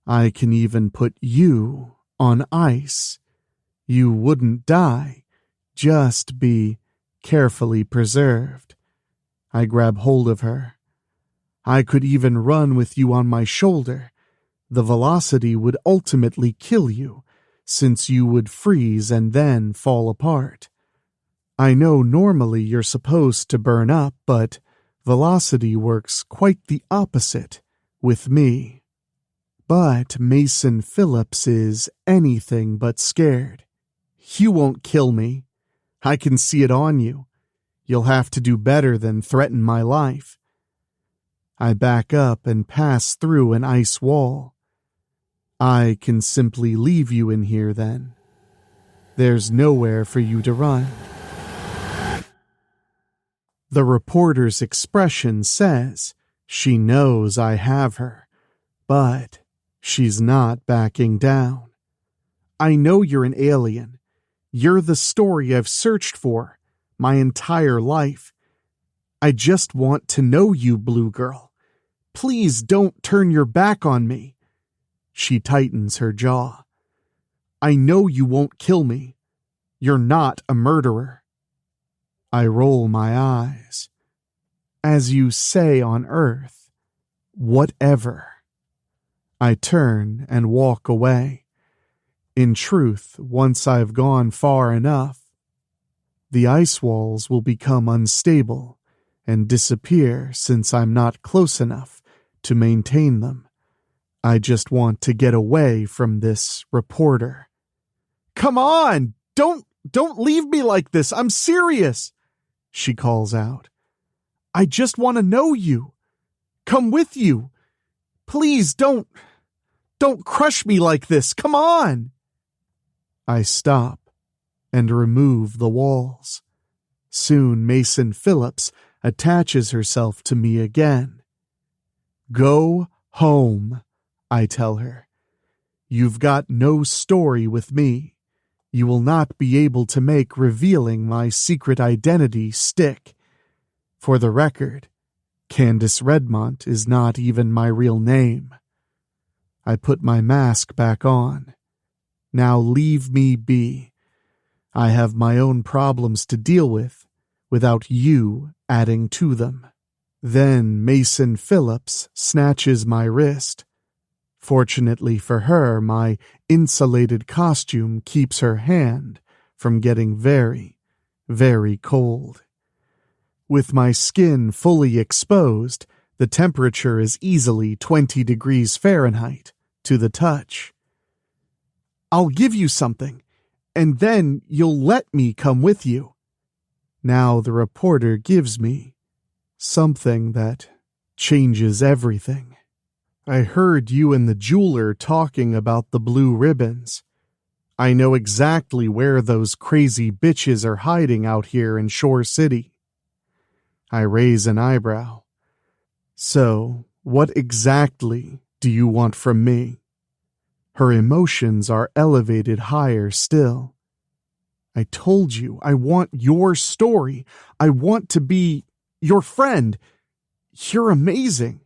I can even put you on ice. You wouldn't die, just be carefully preserved. I grab hold of her. I could even run with you on my shoulder. The velocity would ultimately kill you, since you would freeze and then fall apart. I know normally you're supposed to burn up, but velocity works quite the opposite with me. But Mason-Phillips is anything but scared. You won't kill me. I can see it on you. You'll have to do better than threaten my life. I back up and pass through an ice wall. I can simply leave you in here then. There's nowhere for you to run. The reporter's expression says she knows I have her, but she's not backing down. I know you're an alien. You're the story I've searched for my entire life. I just want to know you, Blue Girl. Please don't turn your back on me. She tightens her jaw. I know you won't kill me. You're not a murderer. I roll my eyes. As you say on Earth, whatever. I turn and walk away. In truth, once I've gone far enough, the ice walls will become unstable and disappear since I'm not close enough to maintain them. I just want to get away from this reporter. Come on! Don't leave me like this! I'm serious! She calls out. I just want to know you. Come with you. Please don't crush me like this. Come on! I stop and remove the walls. Soon Mason-Phillips attaches herself to me again. Go home, I tell her. You've got no story with me. You will not be able to make revealing my secret identity stick. For the record, Candace Redmont is not even my real name. I put my mask back on. Now leave me be. I have my own problems to deal with without you adding to them. Then Mason-Phillips snatches my wrist. Fortunately for her, my insulated costume keeps her hand from getting very, very cold. With my skin fully exposed, the temperature is easily 20 degrees Fahrenheit to the touch. I'll give you something, and then you'll let me come with you. Now the reporter gives me something that changes everything. I heard you and the jeweler talking about the blue ribbons. I know exactly where those crazy bitches are hiding out here in Shore City. I raise an eyebrow. So, what exactly do you want from me? Her emotions are elevated higher still. I told you, I want your story. I want to be your friend. You're amazing.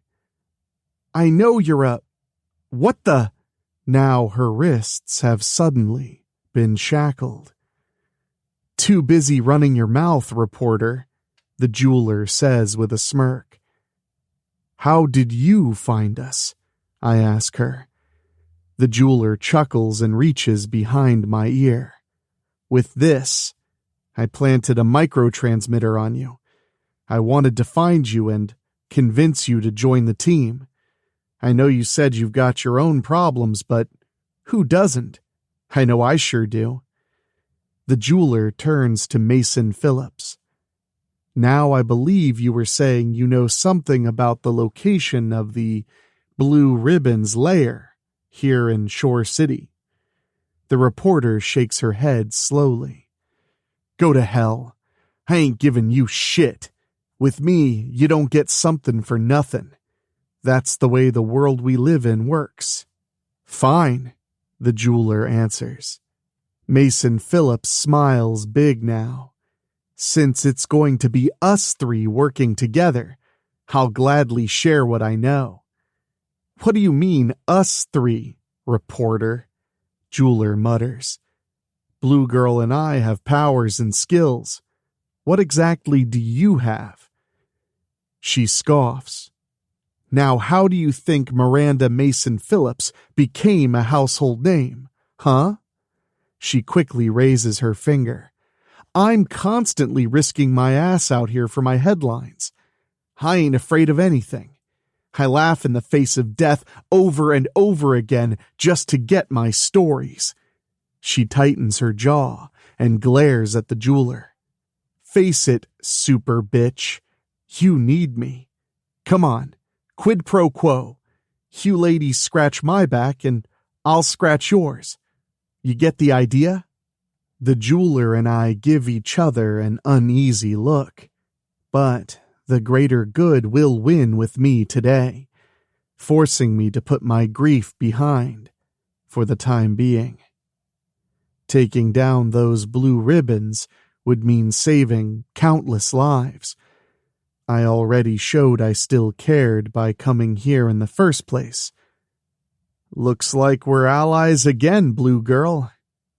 I know you're a... What the... Now her wrists have suddenly been shackled. Too busy running your mouth, reporter, the jeweler says with a smirk. How did you find us? I ask her. The jeweler chuckles and reaches behind my ear. With this, I planted a microtransmitter on you. I wanted to find you and convince you to join the team. I know you said you've got your own problems, but who doesn't? I know I sure do. The jeweler turns to Mason-Phillips. Now I believe you were saying you know something about the location of the Blue Ribbon's lair here in Shore City. The reporter shakes her head slowly. Go to hell. I ain't giving you shit. With me, you don't get something for nothing. That's the way the world we live in works. Fine, the jeweler answers. Mason-Phillips smiles big now. Since it's going to be us three working together, I'll gladly share what I know. What do you mean, us three, reporter? Jeweler mutters. Blue Girl and I have powers and skills. What exactly do you have? She scoffs. Now, how do you think Miranda Mason-Phillips became a household name, huh? She quickly raises her finger. I'm constantly risking my ass out here for my headlines. I ain't afraid of anything. I laugh in the face of death over and over again just to get my stories. She tightens her jaw and glares at the jeweler. Face it, super bitch. You need me. Come on, quid pro quo. You ladies scratch my back and I'll scratch yours. You get the idea? The jeweler and I give each other an uneasy look. But the greater good will win with me today, forcing me to put my grief behind for the time being. Taking down those blue ribbons would mean saving countless lives. I already showed I still cared by coming here in the first place. Looks like we're allies again, Blue Girl,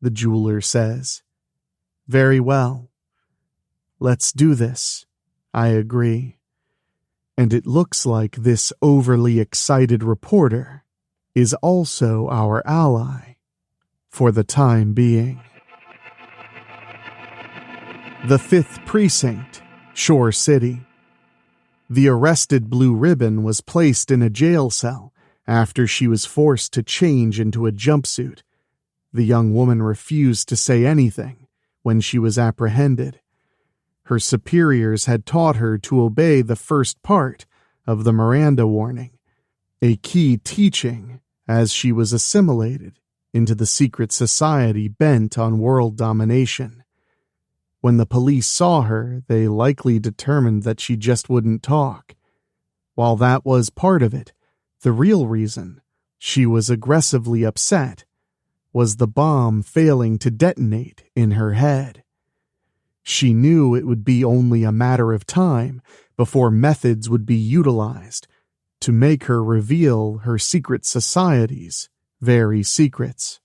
the jeweler says. Very well. Let's do this, I agree. And it looks like this overly excited reporter is also our ally, for the time being. The 5th Precinct, Shore City. The arrested Blue Ribbon was placed in a jail cell after she was forced to change into a jumpsuit. The young woman refused to say anything when she was apprehended. Her superiors had taught her to obey the first part of the Miranda warning, a key teaching as she was assimilated into the secret society bent on world domination. When the police saw her, they likely determined that she just wouldn't talk. While that was part of it, the real reason she was aggressively upset was the bomb failing to detonate in her head. She knew it would be only a matter of time before methods would be utilized to make her reveal her secret society's very secrets.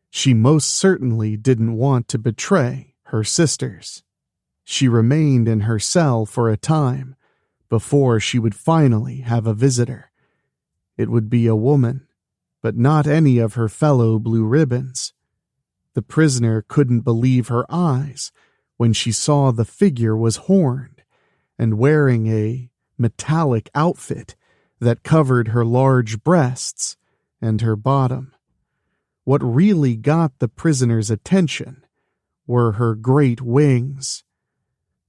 She most certainly didn't want to betray her sisters. She remained in her cell for a time before she would finally have a visitor. It would be a woman, but not any of her fellow Blue Ribbons. The prisoner couldn't believe her eyes when she saw the figure was horned and wearing a metallic outfit that covered her large breasts and her bottom. What really got the prisoner's attention were her great wings.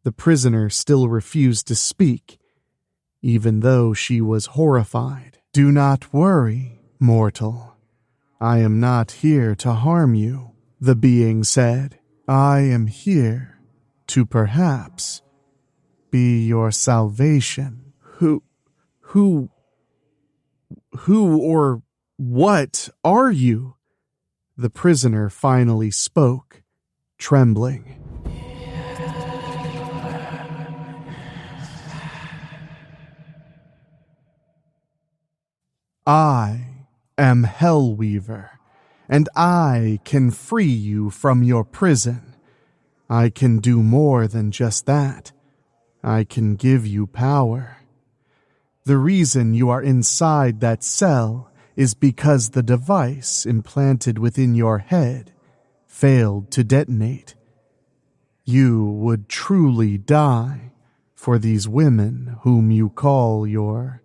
The prisoner still refused to speak, even though she was horrified. "Do not worry, mortal. I am not here to harm you," the being said. "I am here to perhaps be your salvation." Who or what are you? The prisoner finally spoke, trembling. "I am Hellweaver, and I can free you from your prison. I can do more than just that. I can give you power. The reason you are inside that cell is because the device implanted within your head failed to detonate. You would truly die for these women whom you call your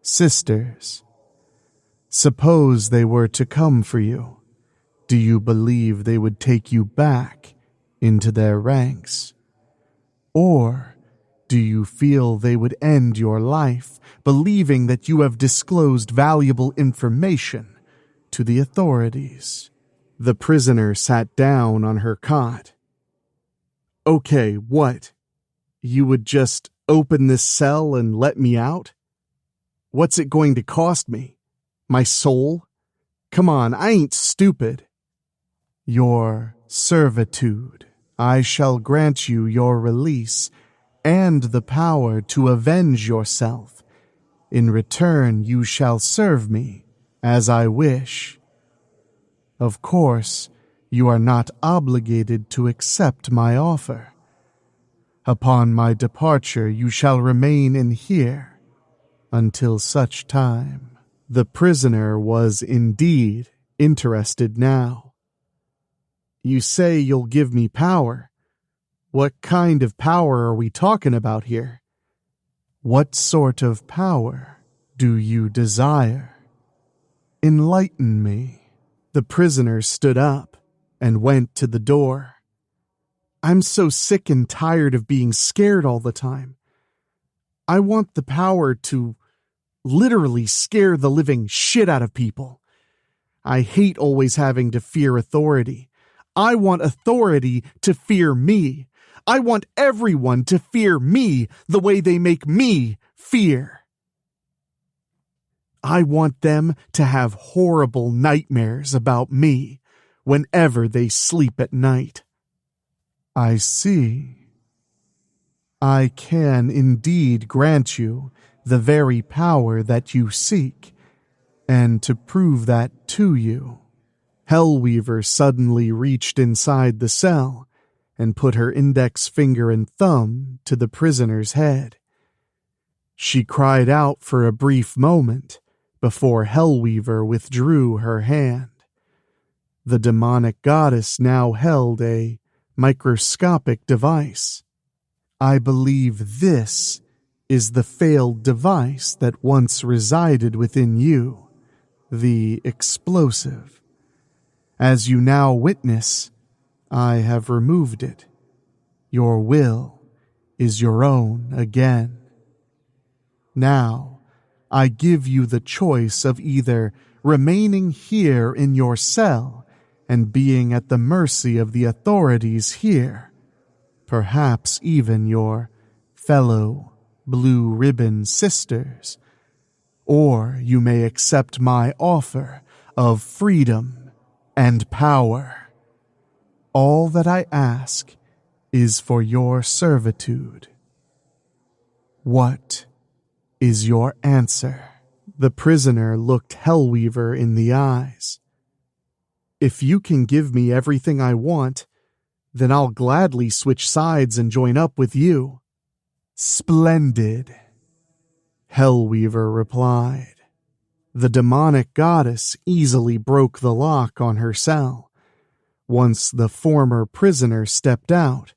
sisters. Suppose they were to come for you. Do you believe they would take you back into their ranks? Or do you feel they would end your life, believing that you have disclosed valuable information to the authorities?" The prisoner sat down on her cot. "Okay, what? You would just open this cell and let me out? What's it going to cost me? My soul? Come on, I ain't stupid." "Your servitude. I shall grant you your release and the power to avenge yourself. In return, you shall serve me as I wish. Of course, you are not obligated to accept my offer. Upon my departure, you shall remain in here until such time." The prisoner was indeed interested now. "You say you'll give me power. What kind of power are we talking about here? What sort of power do you desire? Enlighten me." The prisoner stood up and went to the door. "I'm so sick and tired of being scared all the time. I want the power to literally scare the living shit out of people. I hate always having to fear authority. I want authority to fear me. I want everyone to fear me the way they make me fear. I want them to have horrible nightmares about me whenever they sleep at night." "I see. I can indeed grant you the very power that you seek, and to prove that to you." Hellweaver suddenly reached inside the cell and put her index finger and thumb to the prisoner's head. She cried out for a brief moment before Hellweaver withdrew her hand. The demonic goddess now held a microscopic device. I believe this is the failed device that once resided within you, the explosive. As you now witness, I have removed it. Your will is your own again. Now, I give you the choice of either remaining here in your cell and being at the mercy of the authorities here, perhaps even your fellow blue ribbon sisters, or you may accept my offer of freedom and power. All that I ask is for your servitude. What is your answer? The prisoner looked Hellweaver in the eyes. If you can give me everything I want, then I'll gladly switch sides and join up with you. Splendid, Hellweaver replied. The demonic goddess easily broke the lock on her cell. Once the former prisoner stepped out,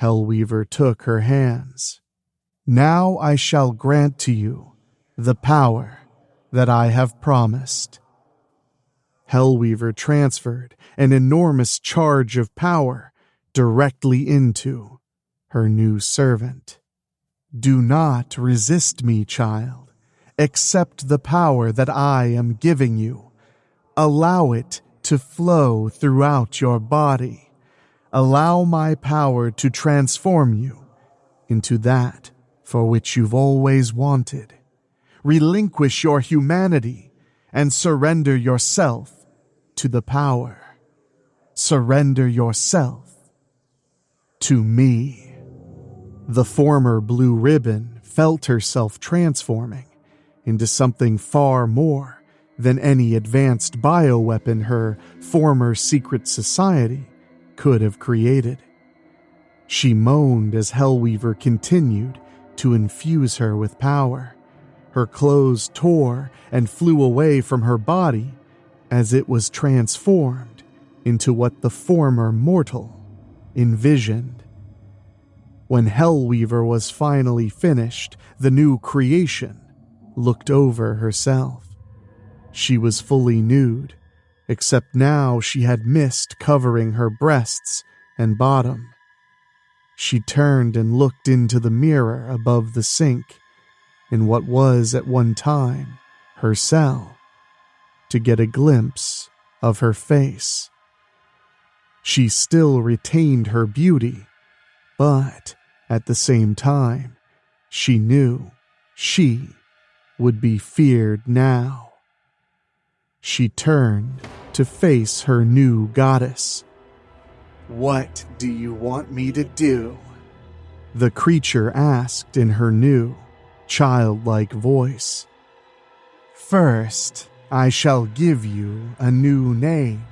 Hellweaver took her hands. Now I shall grant to you the power that I have promised. Hellweaver transferred an enormous charge of power directly into her new servant. Do not resist me, child. Accept the power that I am giving you. Allow it to flow throughout your body. Allow my power to transform you into that for which you've always wanted. Relinquish your humanity and surrender yourself to the power. Surrender yourself to me. The former blue ribbon felt herself transforming into something far more than any advanced bioweapon her former secret society could have created. She moaned as Hellweaver continued to infuse her with power. Her clothes tore and flew away from her body as it was transformed into what the former mortal envisioned. When Hellweaver was finally finished, the new creation looked over herself. She was fully nude, except now she had mist covering her breasts and bottom. She turned and looked into the mirror above the sink in what was at one time her cell to get a glimpse of her face. She still retained her beauty, but at the same time, she knew she would be feared now. She turned to face her new goddess. What do you want me to do? The creature asked in her new, childlike voice. First, I shall give you a new name.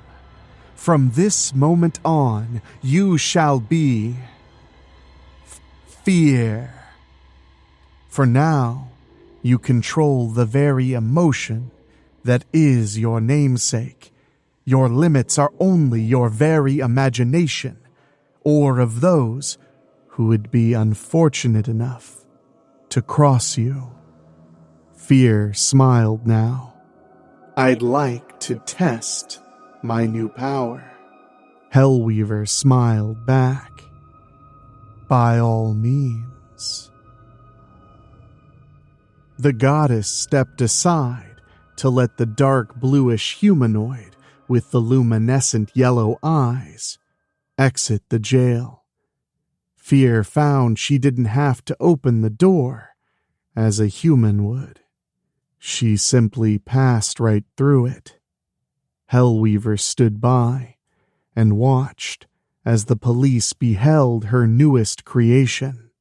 From this moment on, you shall be Fear. For now, you control the very emotion that is your namesake. Your limits are only your very imagination, or of those who would be unfortunate enough to cross you. Fear smiled now. I'd like to test my new power. Hellweaver smiled back. By all means. The goddess stepped aside to let the dark bluish humanoid with the luminescent yellow eyes exit the jail. Fear found she didn't have to open the door as a human would. She simply passed right through it. Hellweaver stood by and watched as the police beheld her newest creation.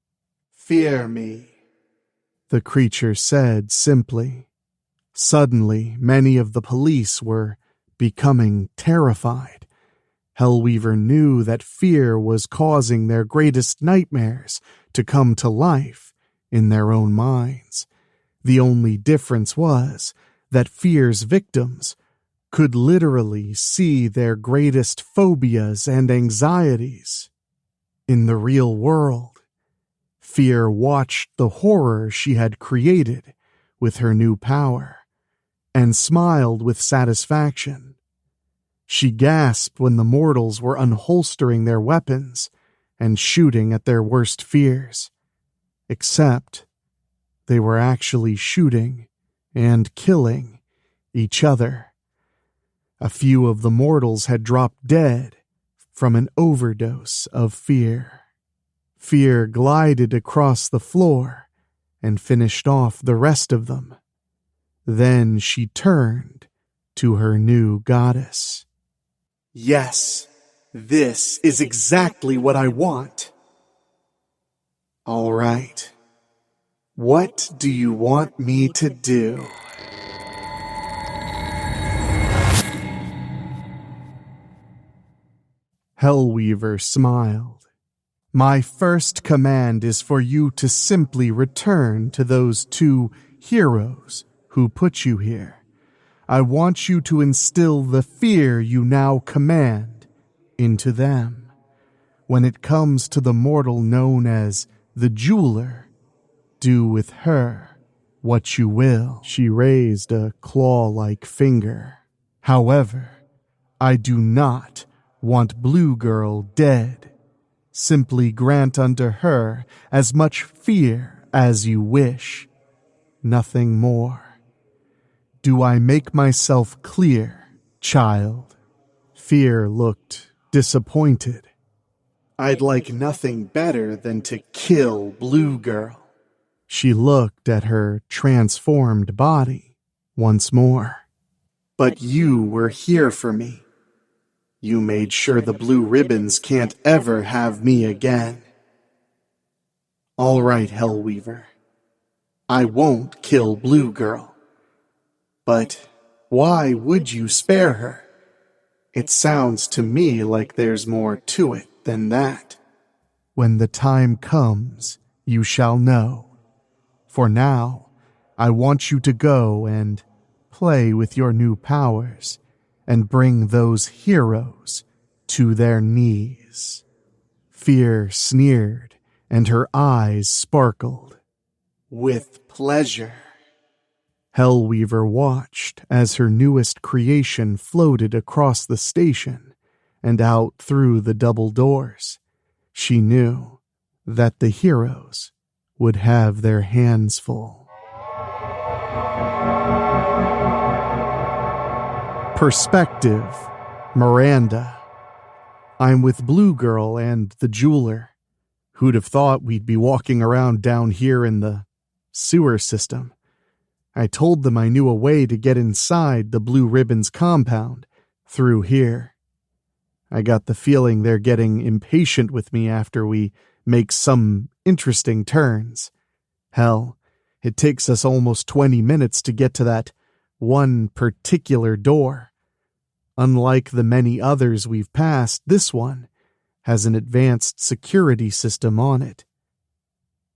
Fear me, the creature said simply. Suddenly, many of the police were becoming terrified. Hellweaver knew that fear was causing their greatest nightmares to come to life in their own minds. The only difference was that fear's victims could literally see their greatest phobias and anxieties. In the real world, Fear watched the horror she had created with her new power and smiled with satisfaction. She gasped when the mortals were unholstering their weapons and shooting at their worst fears. Except they were actually shooting and killing each other. A few of the mortals had dropped dead from an overdose of fear. Fear glided across the floor and finished off the rest of them. Then she turned to her new goddess. Yes, this is exactly what I want. All right. What do you want me to do? Hellweaver smiled. My first command is for you to simply return to those two heroes who put you here. I want you to instill the fear you now command into them. When it comes to the mortal known as the jeweler, do with her what you will. She raised a claw-like finger. However, I do not want Blue Girl dead. Simply grant unto her as much fear as you wish. Nothing more. Do I make myself clear, child? Fear looked disappointed. I'd like nothing better than to kill Blue Girl. She looked at her transformed body once more. But you were here for me. You made sure the blue ribbons can't ever have me again. All right, Hellweaver. I won't kill Blue Girl. But why would you spare her? It sounds to me like there's more to it than that. When the time comes, you shall know. For now, I want you to go and play with your new powers and bring those heroes to their knees. Fear sneered, and her eyes sparkled. With pleasure. Hellweaver watched as her newest creation floated across the station and out through the double doors. She knew that the heroes would have their hands full. Perspective, Miranda. I'm with Blue Girl and the jeweler. Who'd have thought we'd be walking around down here in the sewer system? I told them I knew a way to get inside the Blue Ribbons compound through here. I got the feeling they're getting impatient with me after we make some interesting turns. Hell, it takes us almost 20 minutes to get to that one particular door. Unlike the many others we've passed, this one has an advanced security system on it.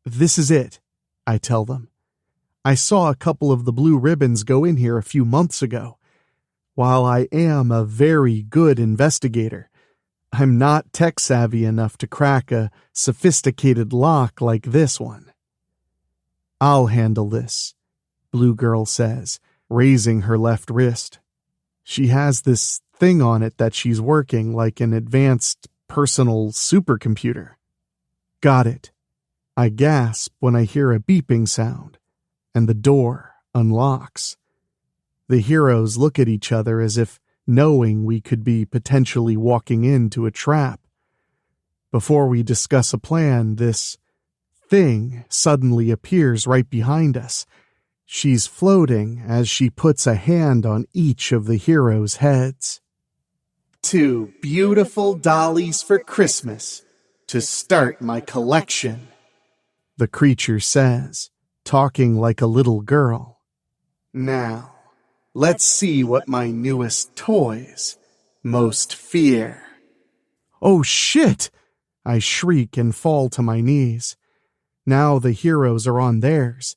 This is it, I tell them. I saw a couple of the blue ribbons go in here a few months ago. While I am a very good investigator, I'm not tech-savvy enough to crack a sophisticated lock like this one. I'll handle this, Blue Girl says, raising her left wrist. She has this thing on it that she's working like an advanced personal supercomputer. Got it. I gasp when I hear a beeping sound, and the door unlocks. The heroes look at each other as if knowing we could be potentially walking into a trap. Before we discuss a plan, this thing suddenly appears right behind us. She's floating as she puts a hand on each of the heroes' heads. 2 beautiful dollies for Christmas to start my collection, the creature says, talking like a little girl. Now, let's see what my newest toys most fear. Oh shit! I shriek and fall to my knees. Now the heroes are on theirs.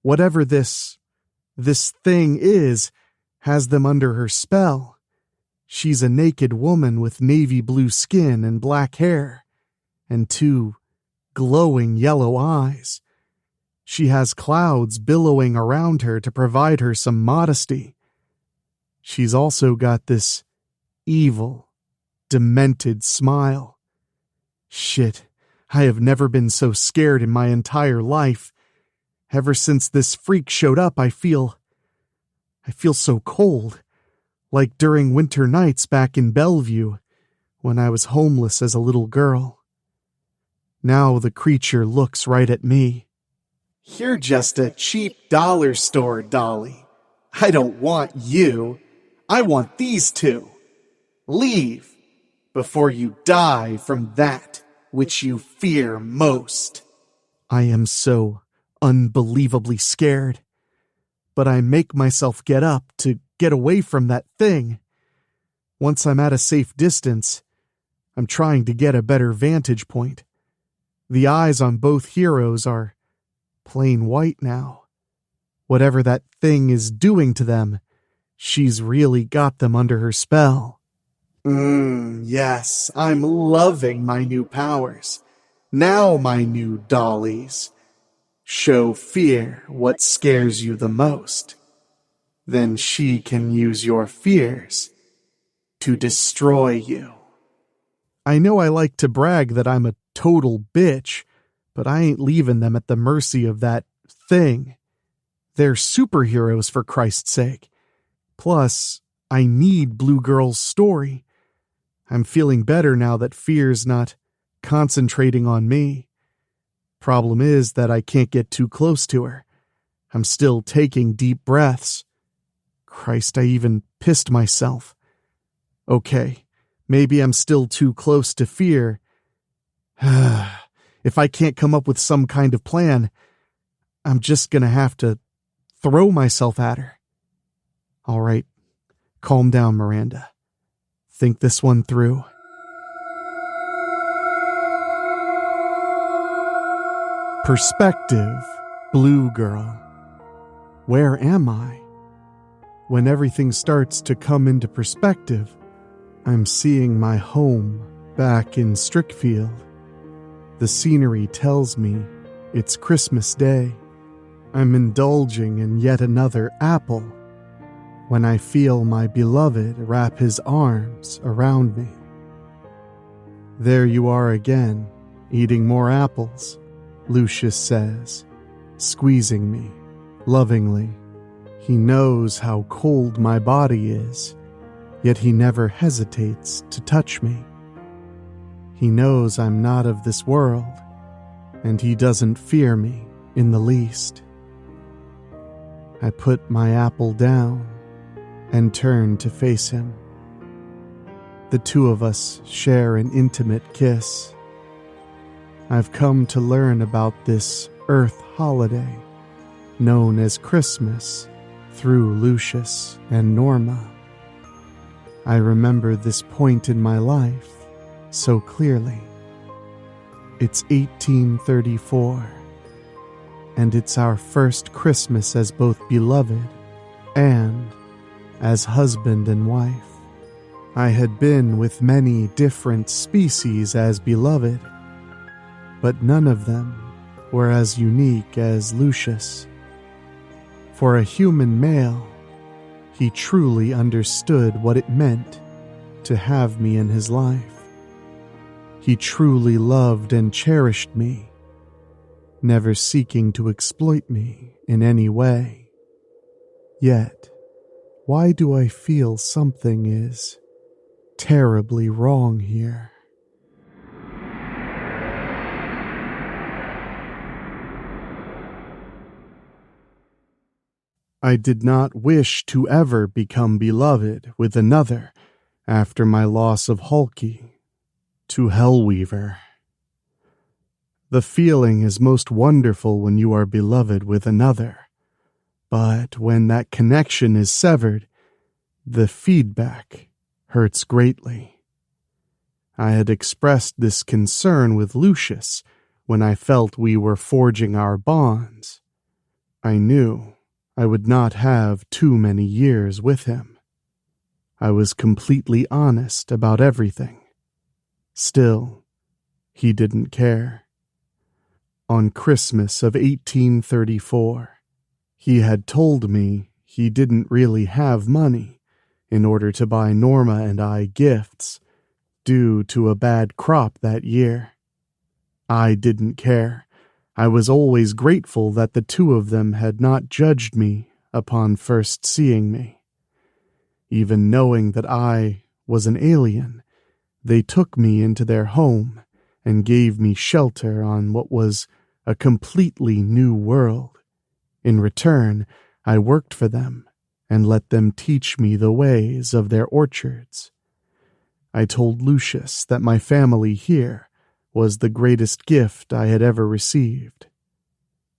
Whatever this thing is has them under her spell. She's a naked woman with navy blue skin and black hair, and 2 glowing yellow eyes. She has clouds billowing around her to provide her some modesty. She's also got this evil, demented smile. Shit, I have never been so scared in my entire life. Ever since this freak showed up, I feel so cold, like during winter nights back in Bellevue, when I was homeless as a little girl. Now the creature looks right at me. You're just a cheap dollar store dolly. I don't want you. I want these 2. Leave before you die from that which you fear most. I am so unbelievably scared, but I make myself get up to get away from that thing. Once I'm at a safe distance, I'm trying to get a better vantage point. The eyes on both heroes are plain white now. Whatever that thing is doing to them, she's really got them under her spell. Yes, I'm loving my new powers. Now, my new dollies. Show fear what scares you the most. Then she can use your fears to destroy you. I know I like to brag that I'm a total bitch, but I ain't leaving them at the mercy of that thing. They're superheroes, for Christ's sake. Plus, I need Blue Girl's story. I'm feeling better now that fear's not concentrating on me. Problem is that I can't get too close to her. I'm still taking deep breaths. Christ, I even pissed myself. Okay, maybe I'm still too close to fear. If I can't come up with some kind of plan, I'm just gonna have to throw myself at her. All right, calm down, Miranda. Think this one through. Perspective, Blue Girl. Where am I? When everything starts to come into perspective, I'm seeing my home back in Strickfield. The scenery tells me it's Christmas Day. I'm indulging in yet another apple when I feel my beloved wrap his arms around me. There you are again, eating more apples, Lucius says, squeezing me lovingly. He knows how cold my body is, yet he never hesitates to touch me. He knows I'm not of this world, and he doesn't fear me in the least. I put my apple down and turn to face him. The 2 of us share an intimate kiss. I've come to learn about this Earth holiday, known as Christmas, through Lucius and Norma. I remember this point in my life so clearly. It's 1834, and it's our first Christmas as both beloved and as husband and wife. I had been with many different species as beloved, but none of them were as unique as Lucius. For a human male, he truly understood what it meant to have me in his life. He truly loved and cherished me, never seeking to exploit me in any way. Yet, why do I feel something is terribly wrong here? I did not wish to ever become beloved with another after my loss of Halki to Hellweaver. The feeling is most wonderful when you are beloved with another, but when that connection is severed, the feedback hurts greatly. I had expressed this concern with Lucius when I felt we were forging our bonds. I knew I would not have too many years with him. I was completely honest about everything. Still, he didn't care. On Christmas of 1834, he had told me he didn't really have money in order to buy Norma and I gifts due to a bad crop that year. I didn't care. I was always grateful that the two of them had not judged me upon first seeing me. Even knowing that I was an alien, they took me into their home and gave me shelter on what was a completely new world. In return, I worked for them and let them teach me the ways of their orchards. I told Lucius that my family here was the greatest gift I had ever received.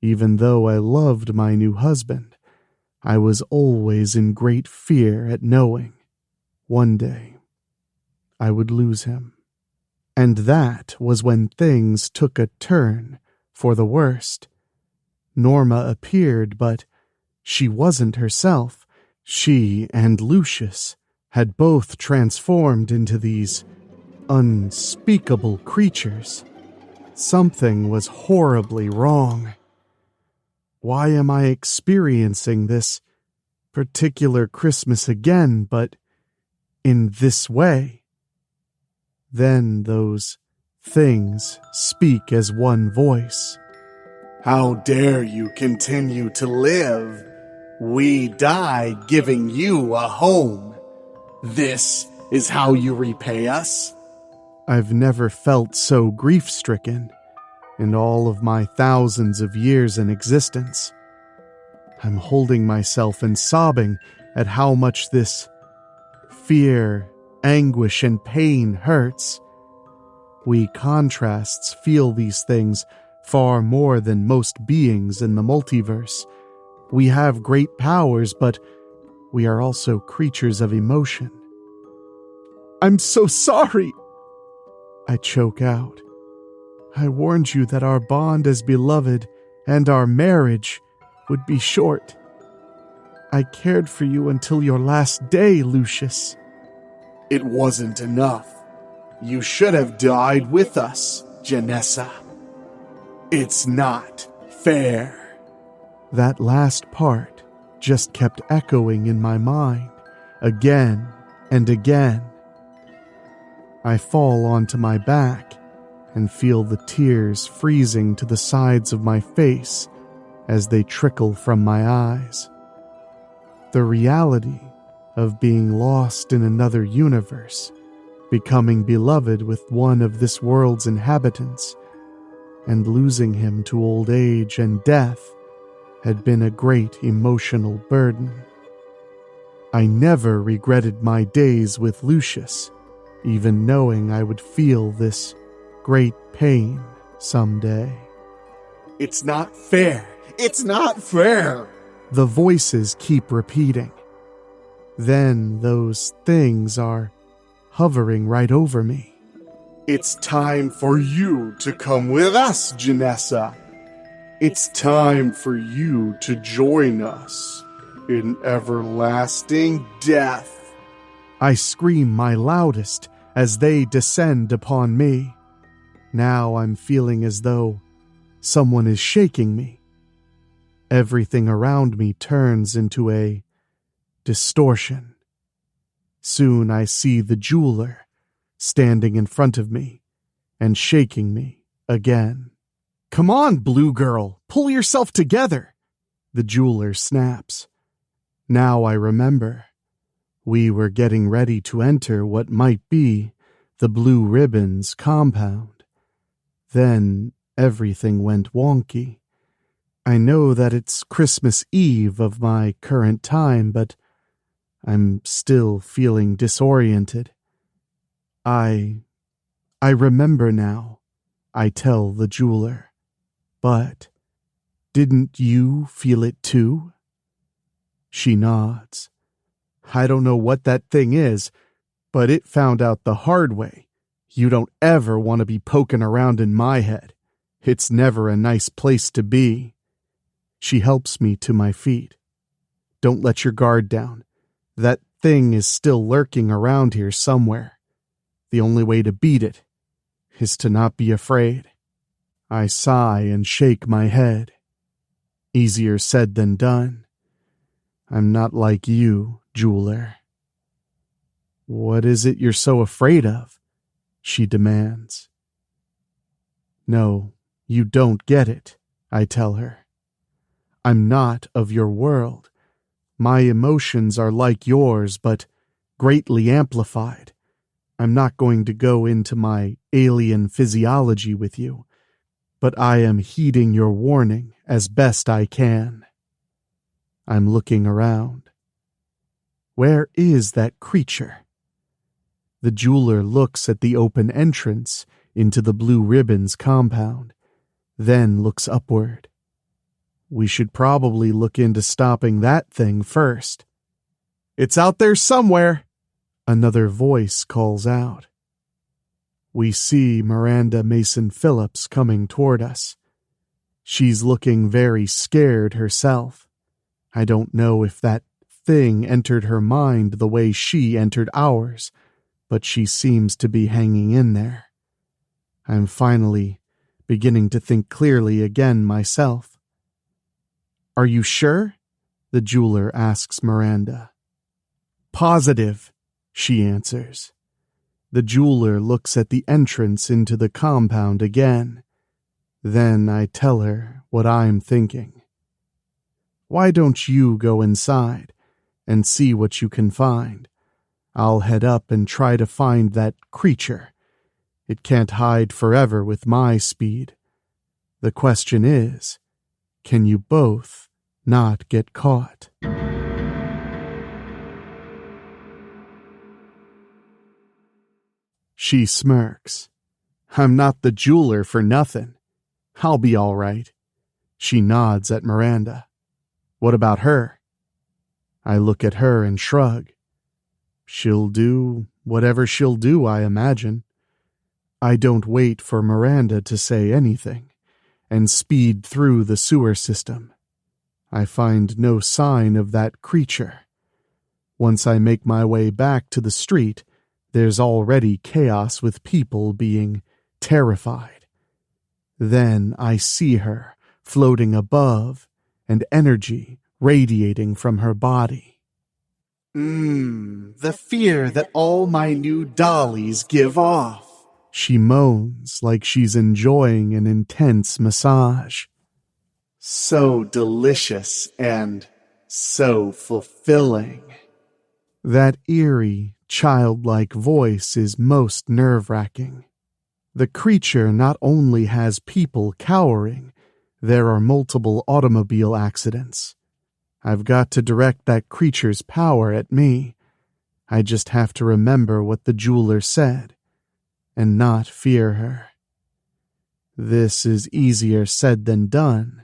Even though I loved my new husband, I was always in great fear at knowing one day I would lose him. And that was when things took a turn for the worst. Norma appeared, but she wasn't herself. She and Lucius had both transformed into these unspeakable creatures. Something was horribly wrong. Why am I experiencing this particular Christmas again, but in this way? Then those things speak as one voice. How dare you continue to live? We died giving you a home. This is how you repay us? I've never felt so grief-stricken in all of my thousands of years in existence. I'm holding myself and sobbing at how much this fear, anguish, and pain hurts. We contrasts feel these things far more than most beings in the multiverse. We have great powers, but we are also creatures of emotion. I'm so sorry, I choke out. I warned you that our bond as beloved and our marriage would be short. I cared for you until your last day, Lucius. It wasn't enough. You should have died with us, Janessa. It's not fair. That last part just kept echoing in my mind, again and again. I fall onto my back and feel the tears freezing to the sides of my face as they trickle from my eyes. The reality of being lost in another universe, becoming beloved with one of this world's inhabitants, and losing him to old age and death had been a great emotional burden. I never regretted my days with Lucius, even knowing I would feel this great pain someday. It's not fair. It's not fair. The voices keep repeating. Then those things are hovering right over me. It's time for you to come with us, Janessa. It's time for you to join us in everlasting death. I scream my loudest as they descend upon me. Now I'm feeling as though someone is shaking me. Everything around me turns into a distortion. Soon I see the jeweler standing in front of me and shaking me again. Come on, blue girl, pull yourself together, the jeweler snaps. Now I remember. We were getting ready to enter what might be the Blue Ribbon's compound. Then everything went wonky. I know that it's Christmas Eve of my current time, but I'm still feeling disoriented. I remember now, I tell the jeweler. But didn't you feel it too? She nods. I don't know what that thing is, but it found out the hard way. You don't ever want to be poking around in my head. It's never a nice place to be. She helps me to my feet. Don't let your guard down. That thing is still lurking around here somewhere. The only way to beat it is to not be afraid. I sigh and shake my head. Easier said than done. I'm not like you, jeweler. What is it you're so afraid of? She demands. No, you don't get it, I tell her. I'm not of your world. My emotions are like yours, but greatly amplified. I'm not going to go into my alien physiology with you, but I am heeding your warning as best I can. I'm looking around. Where is that creature? The jeweler looks at the open entrance into the Blue Ribbon's compound, then looks upward. We should probably look into stopping that thing first. It's out there somewhere, another voice calls out. We see Miranda Mason-Phillips coming toward us. She's looking very scared herself. I don't know if that thing entered her mind the way she entered ours, but she seems to be hanging in there. I'm finally beginning to think clearly again myself. Are you sure? The jeweler asks Miranda. Positive, she answers. The jeweler looks at the entrance into the compound again. Then I tell her what I'm thinking. Why don't you go inside and see what you can find? I'll head up and try to find that creature. It can't hide forever with my speed. The question is, can you both not get caught? She smirks. I'm not the jeweler for nothing. I'll be all right. She nods at Miranda. What about her? I look at her and shrug. She'll do whatever she'll do, I imagine. I don't wait for Miranda to say anything, and speed through the sewer system. I find no sign of that creature. Once I make my way back to the street, there's already chaos with people being terrified. Then I see her floating above and energy radiating from her body. The fear that all my new dollies give off. She moans like she's enjoying an intense massage. So delicious and so fulfilling. That eerie, childlike voice is most nerve-wracking. The creature not only has people cowering, there are multiple automobile accidents. I've got to direct that creature's power at me. I just have to remember what the jeweler said, and not fear her. This is easier said than done,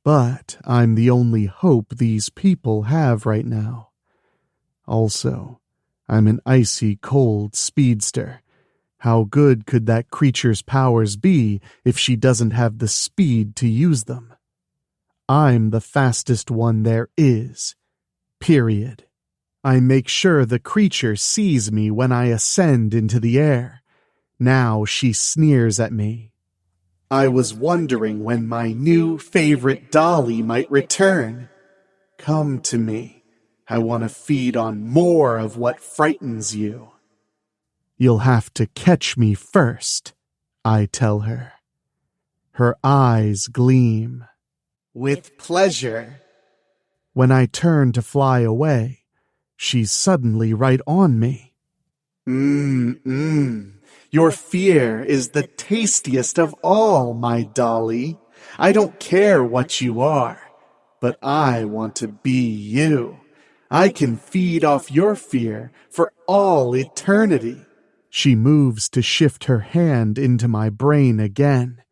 but I'm the only hope these people have right now. Also, I'm an icy cold speedster. How good could that creature's powers be if she doesn't have the speed to use them? I'm the fastest one there is. Period. I make sure the creature sees me when I ascend into the air. Now she sneers at me. I was wondering when my new favorite dolly might return. Come to me. I want to feed on more of what frightens you. You'll have to catch me first, I tell her. Her eyes gleam. With pleasure. When I turn to fly away, she's suddenly right on me. Your fear is the tastiest of all, my dolly. I don't care what you are, but I want to be you. I can feed off your fear for all eternity. She moves to shift her hand into my brain again.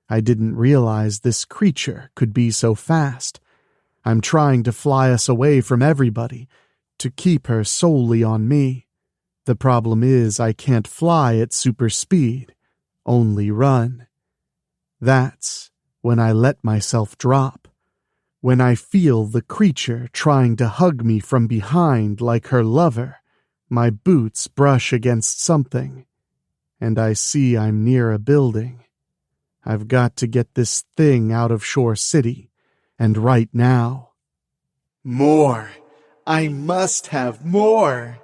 I didn't realize this creature could be so fast. I'm trying to fly us away from everybody, to keep her solely on me. The problem is I can't fly at super speed, only run. That's when I let myself drop, when I feel the creature trying to hug me from behind like her lover. My boots brush against something, and I see I'm near a building. I've got to get this thing out of Shore City, and right now. More! I must have more!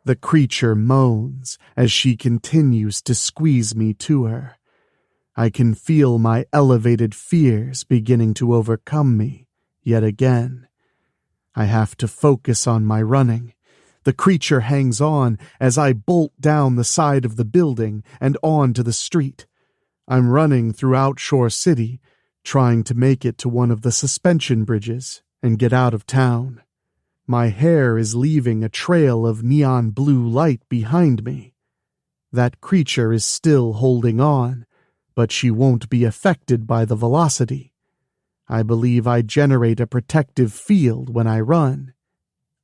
The creature moans as she continues to squeeze me to her. I can feel my elevated fears beginning to overcome me yet again. I have to focus on my running. The creature hangs on as I bolt down the side of the building and onto the street. I'm running throughout Shore City, trying to make it to one of the suspension bridges and get out of town. My hair is leaving a trail of neon blue light behind me. That creature is still holding on, but she won't be affected by the velocity. I believe I generate a protective field when I run.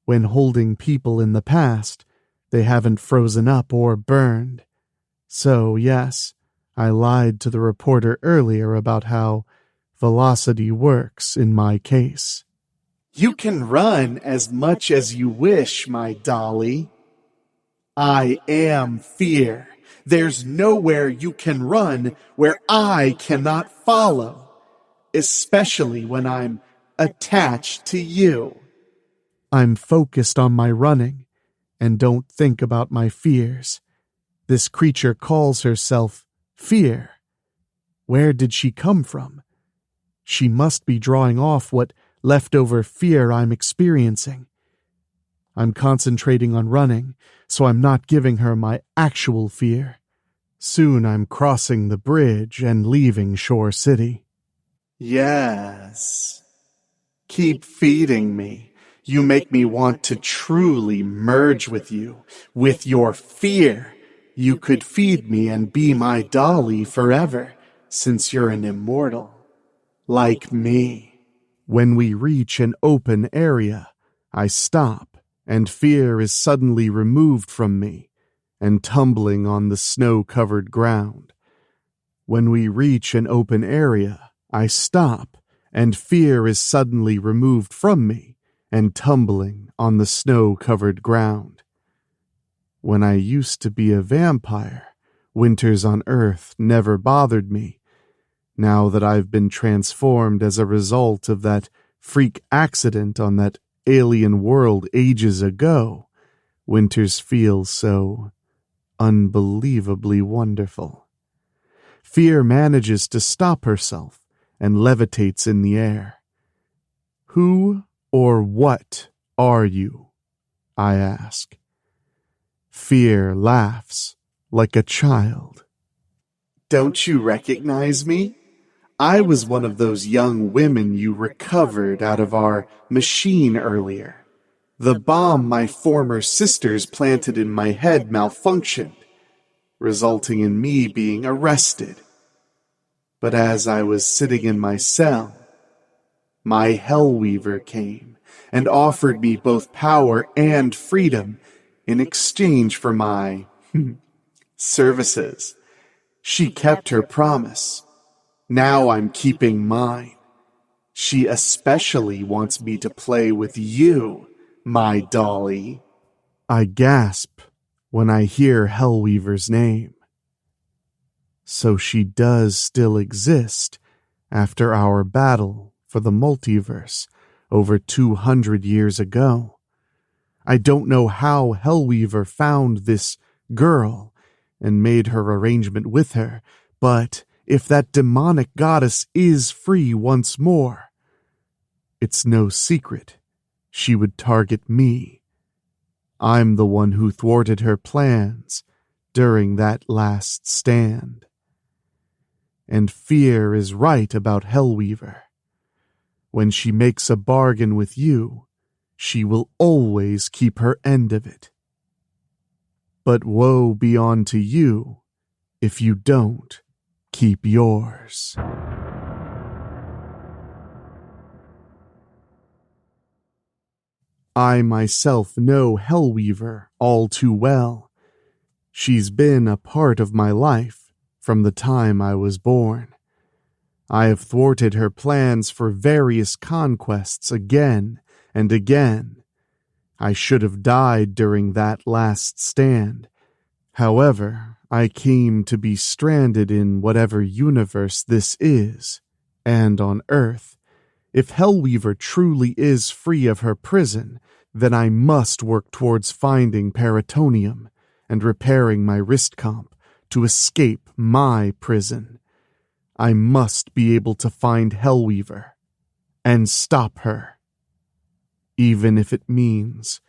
When holding people in the past, they haven't frozen up or burned. So, yes, I lied to the reporter earlier about how velocity works in my case. You can run as much as you wish, my dolly. I am fear. There's nowhere you can run where I cannot follow, especially when I'm attached to you. I'm focused on my running and don't think about my fears. This creature calls herself Fear. Where did she come from? She must be drawing off what leftover fear I'm experiencing. I'm concentrating on running, so I'm not giving her my actual fear. Soon I'm crossing the bridge and leaving Shore City. Yes. Keep feeding me. You make me want to truly merge with you, with your fear. You could feed me and be my dolly forever, since you're an immortal, like me. When we reach an open area, I stop, and fear is suddenly removed from me and tumbling on the snow-covered ground. When we reach an open area, I stop, and fear is suddenly removed from me and tumbling on the snow-covered ground. When I used to be a vampire, winters on Earth never bothered me. Now that I've been transformed as a result of that freak accident on that alien world ages ago, winters feel so unbelievably wonderful. Fear manages to stop herself and levitates in the air. Who or what are you? I ask. Fear laughs like a child. Don't you recognize me? I was one of those young women you recovered out of our machine earlier. The bomb my former sisters planted in my head malfunctioned, resulting in me being arrested. But as I was sitting in my cell, my Hellweaver came and offered me both power and freedom in exchange for my services. She kept her promise. Now I'm keeping mine. She especially wants me to play with you, my dolly. I gasp when I hear Hellweaver's name. So she does still exist after our battle for the multiverse over 200 years ago. I don't know how Hellweaver found this girl and made her arrangement with her, but if that demonic goddess is free once more, it's no secret she would target me. I'm the one who thwarted her plans during that last stand. And Fear is right about Hellweaver. When she makes a bargain with you, she will always keep her end of it. But woe be unto you if you don't keep yours. I myself know Hellweaver all too well. She's been a part of my life from the time I was born. I have thwarted her plans for various conquests again and again. I should have died during that last stand. However, I came to be stranded in whatever universe this is, and on Earth. If Hellweaver truly is free of her prison, then I must work towards finding Paratonium and repairing my wrist comp to escape my prison. I must be able to find Hellweaver and stop her, even if it means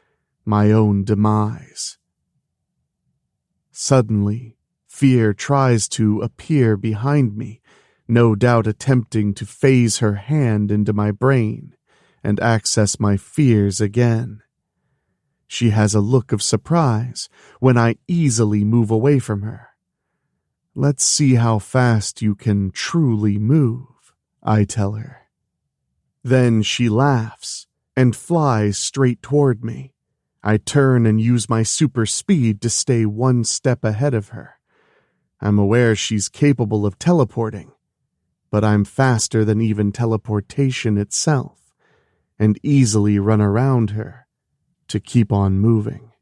my own demise. Suddenly, fear tries to appear behind me, no doubt attempting to phase her hand into my brain and access my fears again. She has a look of surprise when I easily move away from her. Let's see how fast you can truly move, I tell her. Then she laughs and flies straight toward me. I turn and use my super speed to stay one step ahead of her. I'm aware she's capable of teleporting, but I'm faster than even teleportation itself, and easily run around her to keep on moving.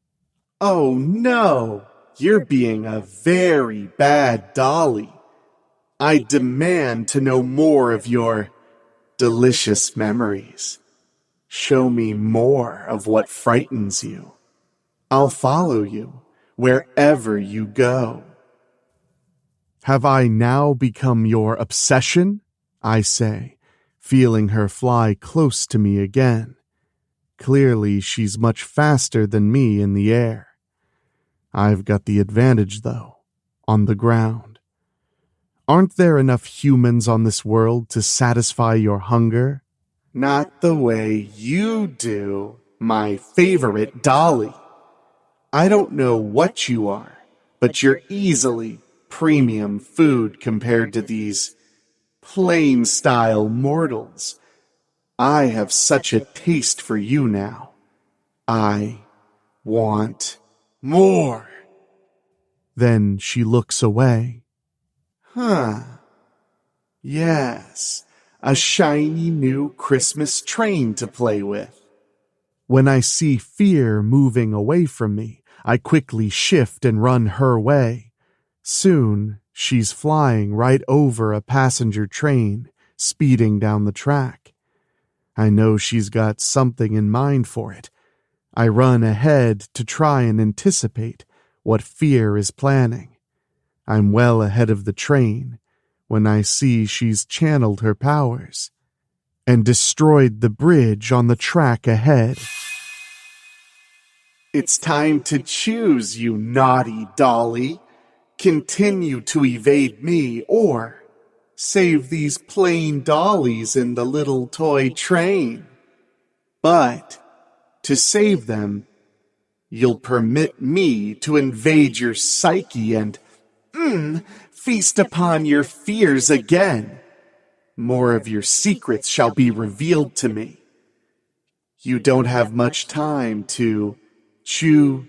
Oh no, you're being a very bad dolly. I demand to know more of your delicious memories. Show me more of what frightens you. I'll follow you wherever you go. Have I now become your obsession? I say, feeling her fly close to me again. Clearly, she's much faster than me in the air. I've got the advantage, though, on the ground. Aren't there enough humans on this world to satisfy your hunger? Not the way you do, my favorite dolly. I don't know what you are, but you're easily premium food compared to these plain-style mortals. I have such a taste for you now. I want more. Then she looks away. Yes, a shiny new Christmas train to play with. When I see fear moving away from me, I quickly shift and run her way. Soon, she's flying right over a passenger train, speeding down the track. I know she's got something in mind for it. I run ahead to try and anticipate what fear is planning. I'm well ahead of the train when I see she's channeled her powers and destroyed the bridge on the track ahead. It's time to choose, you naughty dolly. Continue to evade me or save these plain dollies in the little toy train. But to save them, you'll permit me to invade your psyche and feast upon your fears again. More of your secrets shall be revealed to me. You don't have much time to choose.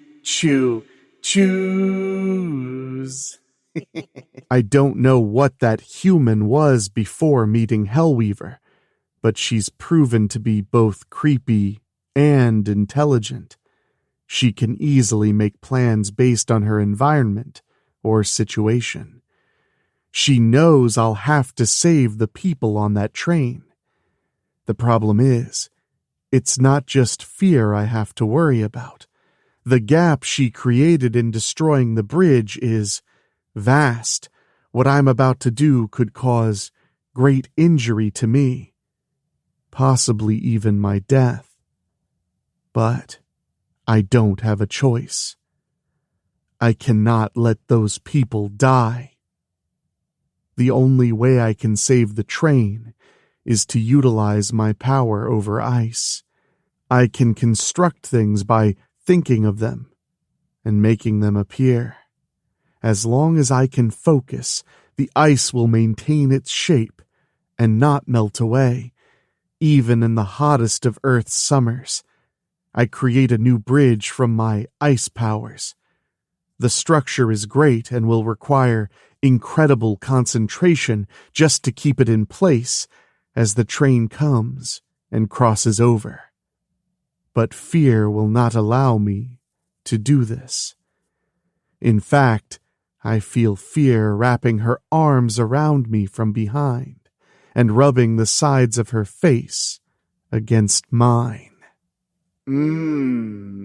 I don't know what that human was before meeting Hellweaver, but she's proven to be both creepy and intelligent. She can easily make plans based on her environment or situation. She knows I'll have to save the people on that train. The problem is, it's not just fear I have to worry about. The gap she created in destroying the bridge is vast. What I'm about to do could cause great injury to me, possibly even my death. But I don't have a choice. I cannot let those people die. The only way I can save the train is to utilize my power over ice. I can construct things by thinking of them and making them appear. As long as I can focus, the ice will maintain its shape and not melt away, even in the hottest of Earth's summers. I create a new bridge from my ice powers. The structure is great and will require incredible concentration just to keep it in place as the train comes and crosses over. But fear will not allow me to do this. In fact, I feel fear wrapping her arms around me from behind and rubbing the sides of her face against mine.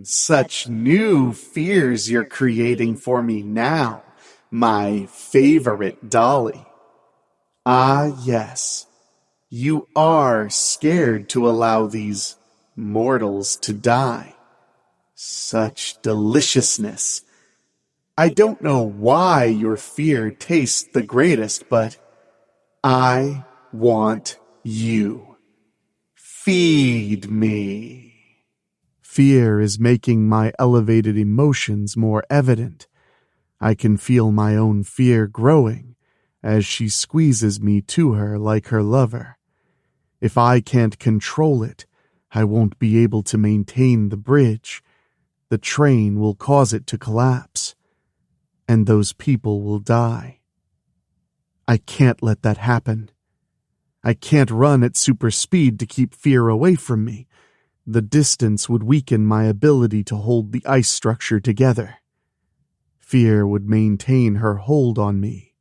Such new fears you're creating for me now, my favorite dolly. Ah, yes, you are scared to allow these mortals to die. Such deliciousness. I don't know why your fear tastes the greatest, but I want you. Feed me. Fear is making my elevated emotions more evident. I can feel my own fear growing as she squeezes me to her like her lover. If I can't control it, I won't be able to maintain the bridge. The train will cause it to collapse, and those people will die. I can't let that happen. I can't run at super speed to keep fear away from me. The distance would weaken my ability to hold the ice structure together. Fear would maintain her hold on me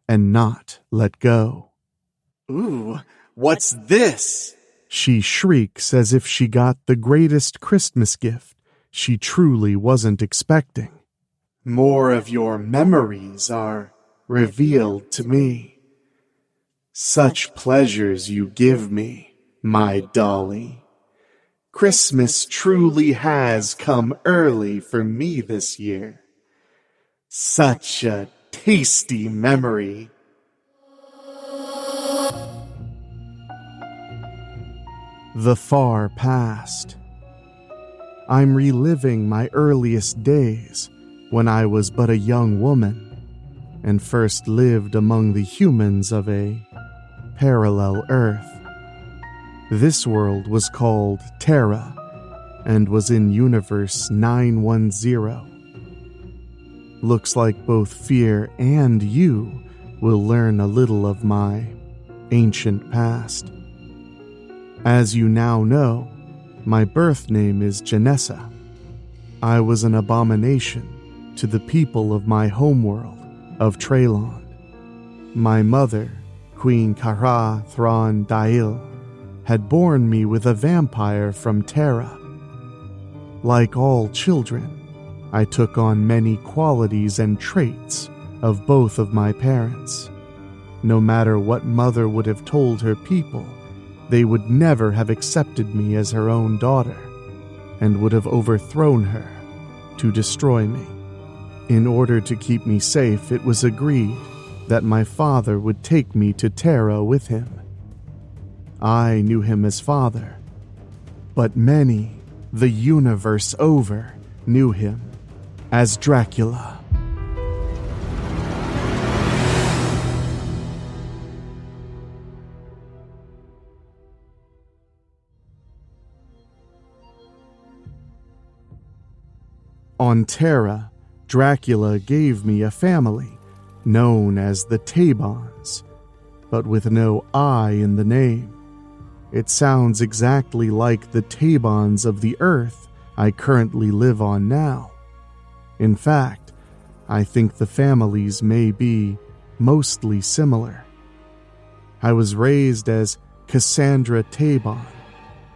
and not let go. Ooh, what's this? She shrieks as if she got the greatest Christmas gift she truly wasn't expecting. More of your memories are revealed to me. Such pleasures you give me, my dolly. Christmas truly has come early for me this year. Such a tasty memory. The far past. I'm reliving my earliest days when I was but a young woman and first lived among the humans of a parallel Earth. This world was called Terra and was in Universe 910. Looks like both Fear and you will learn a little of my ancient past. As you now know, my birth name is Janessa. I was an abomination to the people of my homeworld of Traylon. My mother, Queen Kara Thrawn Dail, had borne me with a vampire from Terra. Like all children, I took on many qualities and traits of both of my parents. No matter what mother would have told her people, they would never have accepted me as her own daughter and would have overthrown her to destroy me. In order to keep me safe, it was agreed that my father would take me to Terra with him. I knew him as father, but many, the universe over, knew him as Dracula. On Terra, Dracula gave me a family known as the Tabons, but with no I in the name. It sounds exactly like the Tabons of the Earth I currently live on now. In fact, I think the families may be mostly similar. I was raised as Cassandra Tabon.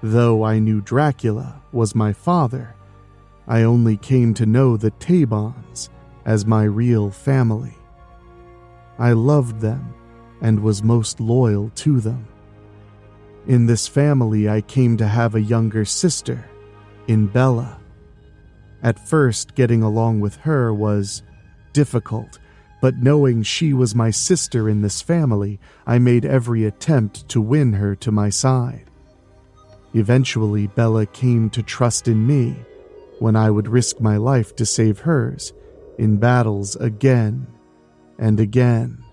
Though I knew Dracula was my father, I only came to know the Tabons as my real family. I loved them and was most loyal to them. In this family, I came to have a younger sister, in Bella. At first, getting along with her was difficult, but knowing she was my sister in this family, I made every attempt to win her to my side. Eventually, Bella came to trust in me when I would risk my life to save hers in battles again and again.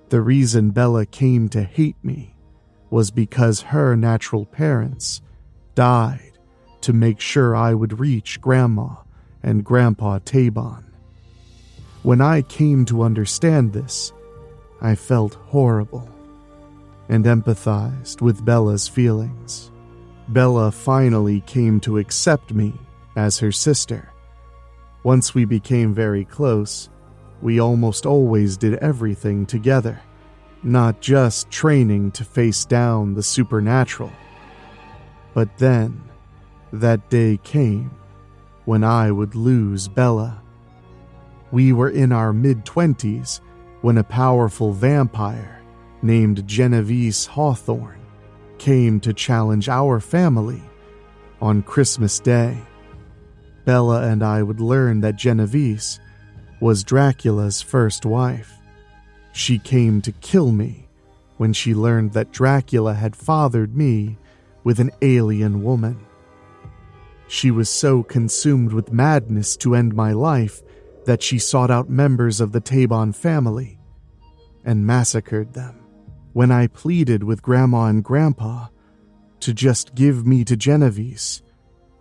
The reason Bella came to hate me was because her natural parents died to make sure I would reach Grandma and Grandpa Tabon. When I came to understand this, I felt horrible and empathized with Bella's feelings. Bella finally came to accept me as her sister. Once we became very close, we almost always did everything together, not just training to face down the supernatural. But then, that day came when I would lose Bella. We were in our mid-20s when a powerful vampire named Genevieve Hawthorne came to challenge our family on Christmas Day. Bella and I would learn that Genevieve was Dracula's first wife. She came to kill me when she learned that Dracula had fathered me with an alien woman. She was so consumed with madness to end my life that she sought out members of the Tabon family and massacred them. When I pleaded with Grandma and Grandpa to just give me to Genevieve,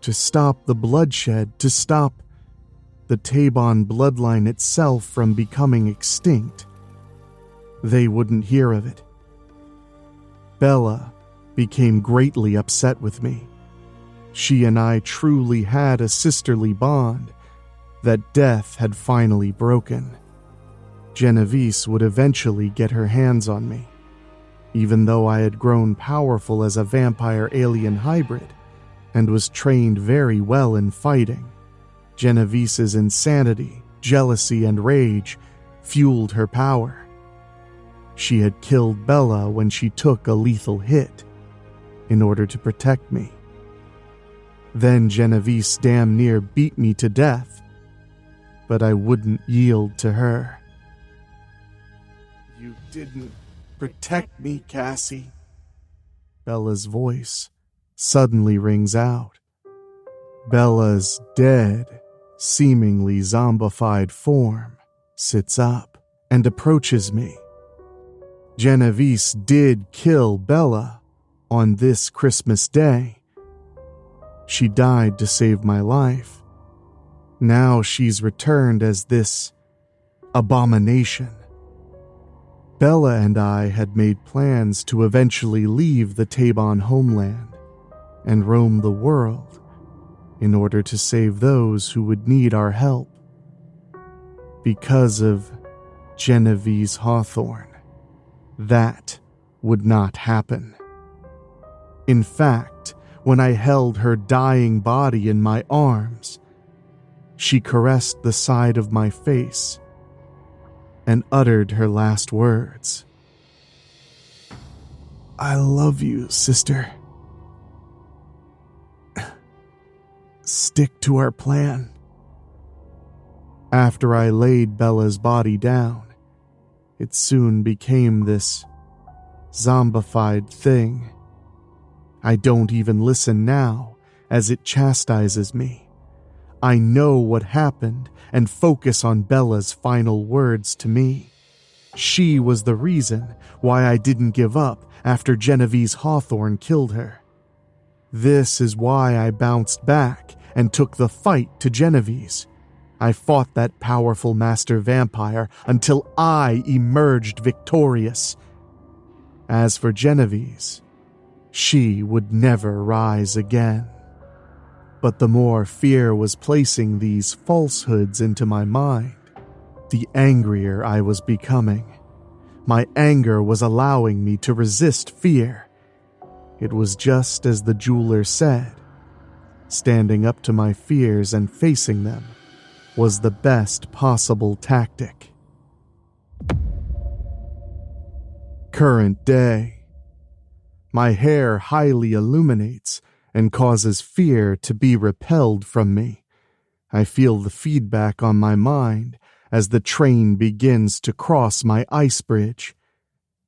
to stop the bloodshed, to stop the Tabon bloodline itself from becoming extinct, they wouldn't hear of it. Bella became greatly upset with me. She and I truly had a sisterly bond that death had finally broken. Genevieve would eventually get her hands on me. Even though I had grown powerful as a vampire-alien hybrid and was trained very well in fighting, Genevieve's insanity, jealousy, and rage fueled her power. She had killed Bella when she took a lethal hit in order to protect me. Then Genevieve damn near beat me to death, but I wouldn't yield to her. You didn't protect me, Cassie. Bella's voice suddenly rings out. Bella's dead, seemingly zombified form sits up and approaches me. Genevieve did kill Bella on this Christmas Day. She died to save my life. Now she's returned as this abomination. Bella and I had made plans to eventually leave the Tabon homeland and roam the world in order to save those who would need our help. Because of Genevieve Hawthorne, that would not happen. In fact, when I held her dying body in my arms, she caressed the side of my face and uttered her last words. "I love you, sister. Stick to our plan." After I laid Bella's body down, it soon became this zombified thing. I don't even listen now, as it chastises me. I know what happened and focus on Bella's final words to me. She was the reason why I didn't give up after Genevieve Hawthorne killed her. This is why I bounced back and took the fight to Genevieve. I fought that powerful master vampire until I emerged victorious. As for Genevieve, she would never rise again. But the more fear was placing these falsehoods into my mind, the angrier I was becoming. My anger was allowing me to resist fear. It was just as the jeweler said. Standing up to my fears and facing them was the best possible tactic. Current day. My hair highly illuminates and causes fear to be repelled from me. I feel the feedback on my mind as the train begins to cross my ice bridge.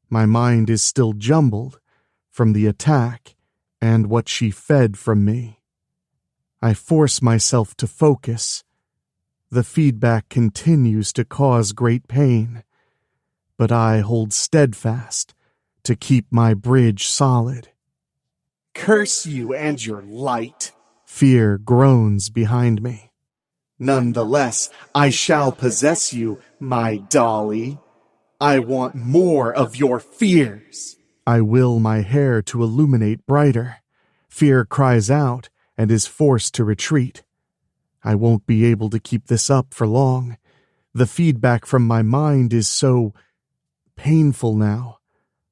My mind is still jumbled from the attack and what she fed from me. I force myself to focus. The feedback continues to cause great pain, but I hold steadfast to keep my bridge solid. Curse you and your light. Fear groans behind me. Nonetheless, I shall possess you, my dolly. I want more of your fears. I will my hair to illuminate brighter. Fear cries out and is forced to retreat. I won't be able to keep this up for long. The feedback from my mind is so painful now.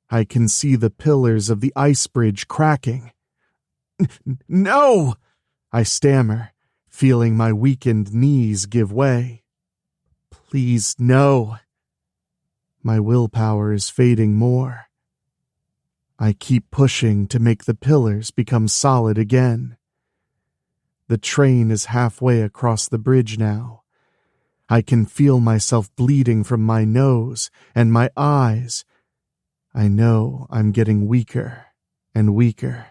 I can see the pillars of the ice bridge cracking. No! I stammer, feeling my weakened knees give way. Please, no. My willpower is fading more. I keep pushing to make the pillars become solid again. The train is halfway across the bridge now. I can feel myself bleeding from my nose and my eyes. I know I'm getting weaker and weaker.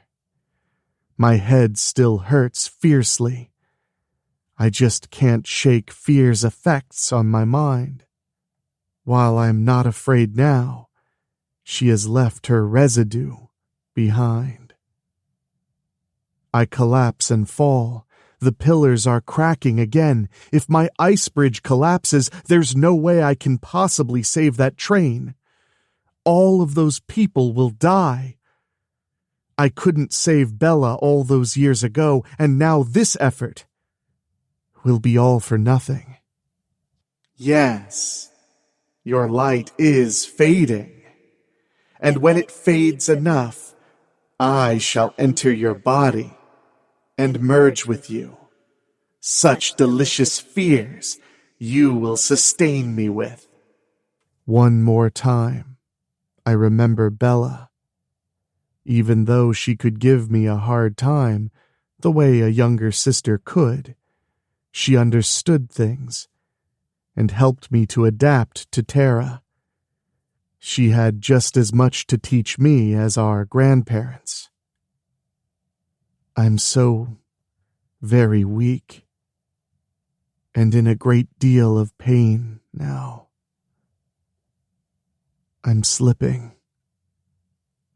My head still hurts fiercely. I just can't shake fear's effects on my mind. While I'm not afraid now, she has left her residue behind. I collapse and fall. The pillars are cracking again. If my ice bridge collapses, there's no way I can possibly save that train. All of those people will die. I couldn't save Bella all those years ago, and now this effort will be all for nothing. Yes, your light is fading. And when it fades enough, I shall enter your body and merge with you. Such delicious fears you will sustain me with. One more time, I remember Bella. Even though she could give me a hard time, the way a younger sister could, she understood things and helped me to adapt to Tara. She had just as much to teach me as our grandparents. I'm so very weak and in a great deal of pain now. I'm slipping.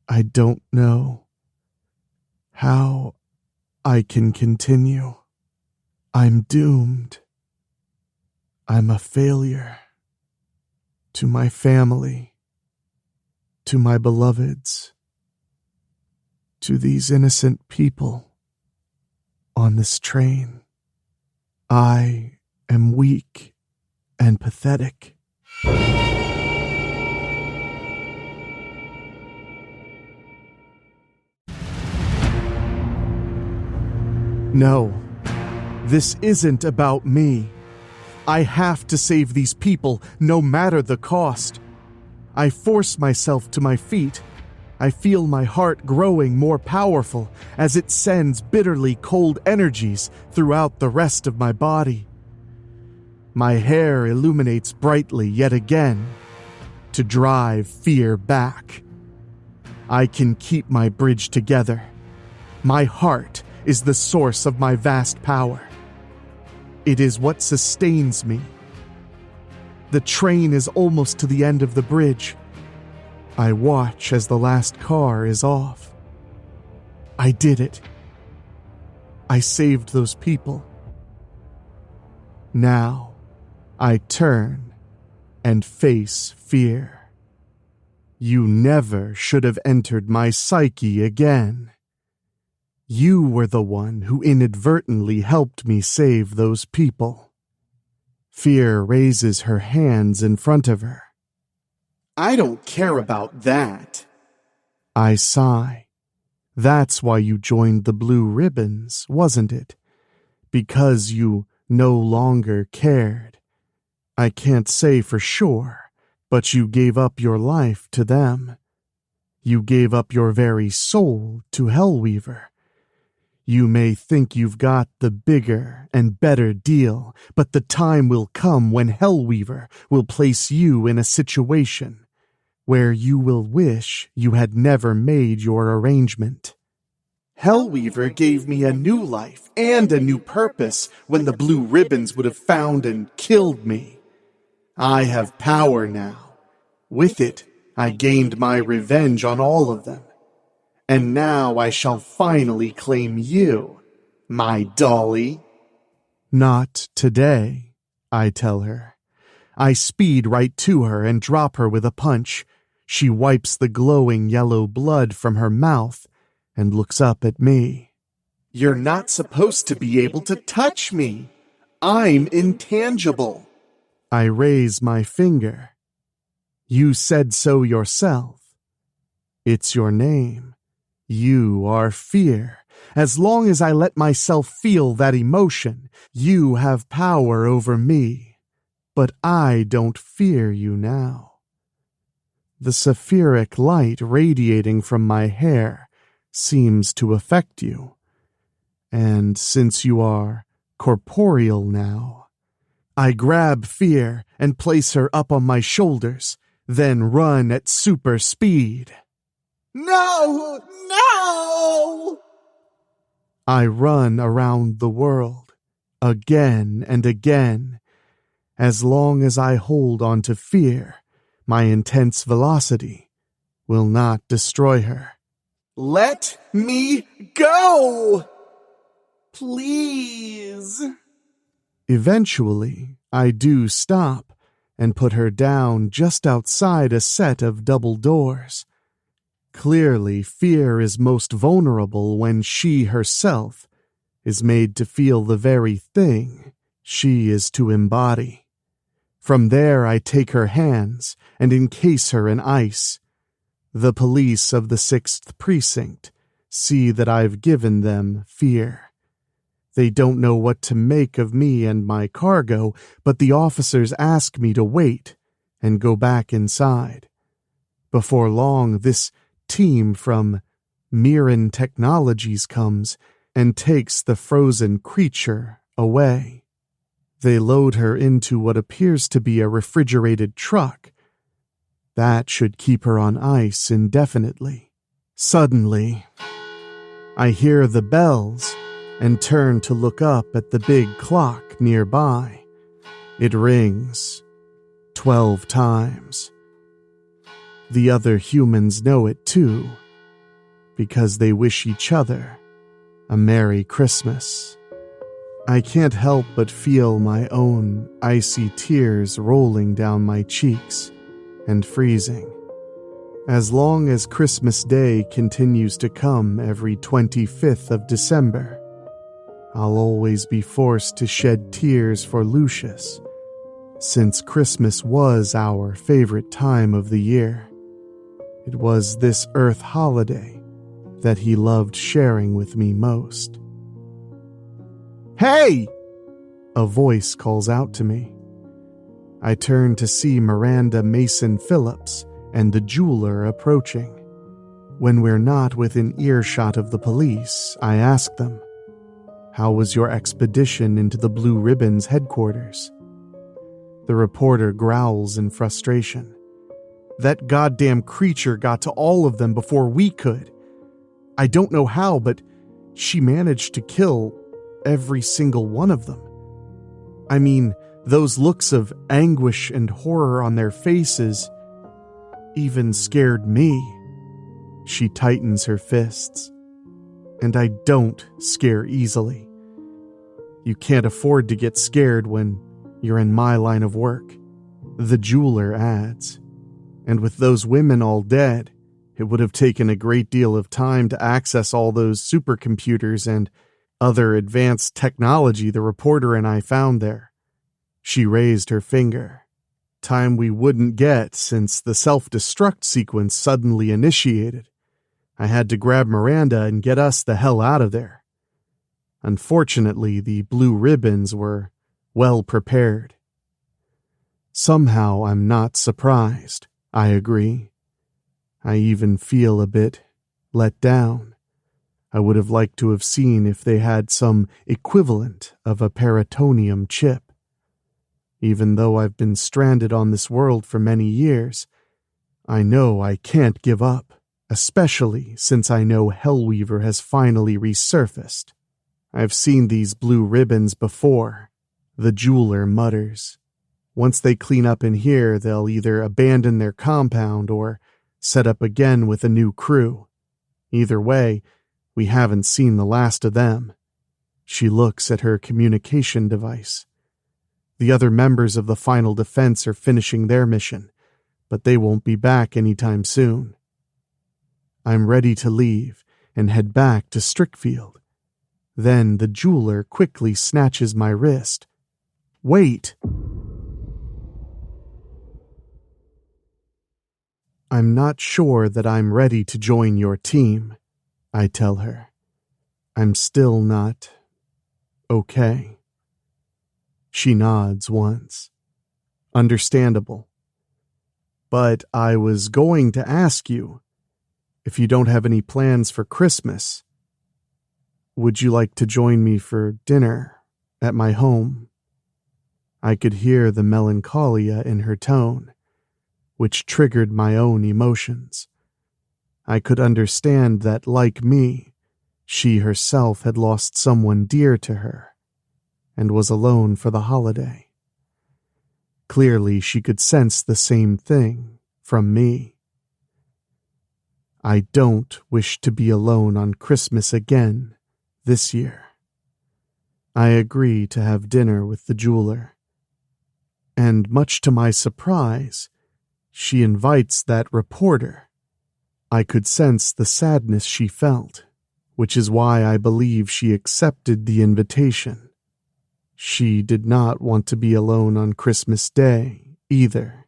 I don't know how I can continue. I'm doomed. I'm a failure to my family, to my beloveds, to these innocent people on this train. I am weak and pathetic. No, this isn't about me. I have to save these people, no matter the cost. I force myself to my feet. I feel my heart growing more powerful as it sends bitterly cold energies throughout the rest of my body. My hair illuminates brightly yet again to drive fear back. I can keep my bridge together. My heart is the source of my vast power. It is what sustains me. The train is almost to the end of the bridge. I watch as the last car is off. I did it. I saved those people. Now, I turn and face fear. You never should have entered my psyche again. You were the one who inadvertently helped me save those people. Fear raises her hands in front of her. I don't care about that. I sigh. That's why you joined the Blue Ribbons, wasn't it? Because you no longer cared. I can't say for sure, but you gave up your life to them. You gave up your very soul to Hellweaver. You may think you've got the bigger and better deal, but the time will come when Hellweaver will place you in a situation where you will wish you had never made your arrangement. Hellweaver gave me a new life and a new purpose when the Blue Ribbons would have found and killed me. I have power now. With it, I gained my revenge on all of them. And now I shall finally claim you, my dolly. Not today, I tell her. I speed right to her and drop her with a punch. She wipes the glowing yellow blood from her mouth and looks up at me. You're not supposed to be able to touch me. I'm intangible. I raise my finger. You said so yourself. It's your name. You are fear. As long as I let myself feel that emotion, you have power over me. But I don't fear you now. The sapphiric light radiating from my hair seems to affect you. And since you are corporeal now, I grab fear and place her up on my shoulders, then run at super speed. No! No! I run around the world, again and again. As long as I hold on to fear, my intense velocity will not destroy her. Let me go! Please. Eventually, I do stop and put her down just outside a set of double doors. Clearly, fear is most vulnerable when she herself is made to feel the very thing she is to embody. From there, I take her hands and encase her in ice. The police of the 6th Precinct see that I've given them fear. They don't know what to make of me and my cargo, but the officers ask me to wait and go back inside. Before long, this team from Miranda Technologies comes and takes the frozen creature away. They load her into what appears to be a refrigerated truck. That should keep her on ice indefinitely. Suddenly, I hear the bells and turn to look up at the big clock nearby. It rings 12 times. The other humans know it too, because they wish each other a Merry Christmas. I can't help but feel my own icy tears rolling down my cheeks and freezing. As long as Christmas Day continues to come every 25th of December, I'll always be forced to shed tears for Lucius, since Christmas was our favorite time of the year. It was this Earth holiday that he loved sharing with me most. "Hey!" a voice calls out to me. I turn to see Miranda Mason-Phillips and the jeweler approaching. When we're not within earshot of the police, I ask them, "How was your expedition into the Blue Ribbon's headquarters?" The reporter growls in frustration. "That goddamn creature got to all of them before we could. I don't know how, but she managed to kill every single one of them. I mean, those looks of anguish and horror on their faces even scared me." She tightens her fists. "And I don't scare easily. You can't afford to get scared when you're in my line of work." The jeweler adds, "And with those women all dead, it would have taken a great deal of time to access all those supercomputers and other advanced technology the reporter and I found there." She raised her finger. "Time we wouldn't get since the self-destruct sequence suddenly initiated. I had to grab Miranda and get us the hell out of there. Unfortunately, the Blue Ribbons were well prepared." Somehow I'm not surprised, I agree. I even feel a bit let down. I would have liked to have seen if they had some equivalent of a peritonium chip. Even though I've been stranded on this world for many years, I know I can't give up, especially since I know Hellweaver has finally resurfaced. "I've seen these Blue Ribbons before," the jeweler mutters. "Once they clean up in here, they'll either abandon their compound or set up again with a new crew. Either way, we haven't seen the last of them." She looks at her communication device. The other members of the final defense are finishing their mission, but they won't be back anytime soon. I'm ready to leave and head back to Strickfield. Then the jeweler quickly snatches my wrist. Wait! I'm not sure that I'm ready to join your team, I tell her. I'm still not okay. She nods once. Understandable. But I was going to ask you, if you don't have any plans for Christmas, would you like to join me for dinner at my home? I could hear the melancholia in her tone, which triggered my own emotions. I could understand that, like me, she herself had lost someone dear to her and was alone for the holiday. Clearly, she could sense the same thing from me. I don't wish to be alone on Christmas again this year. I agree to have dinner with the jeweler, and much to my surprise, she invites that reporter. I could sense the sadness she felt, which is why I believe she accepted the invitation. She did not want to be alone on Christmas Day, either.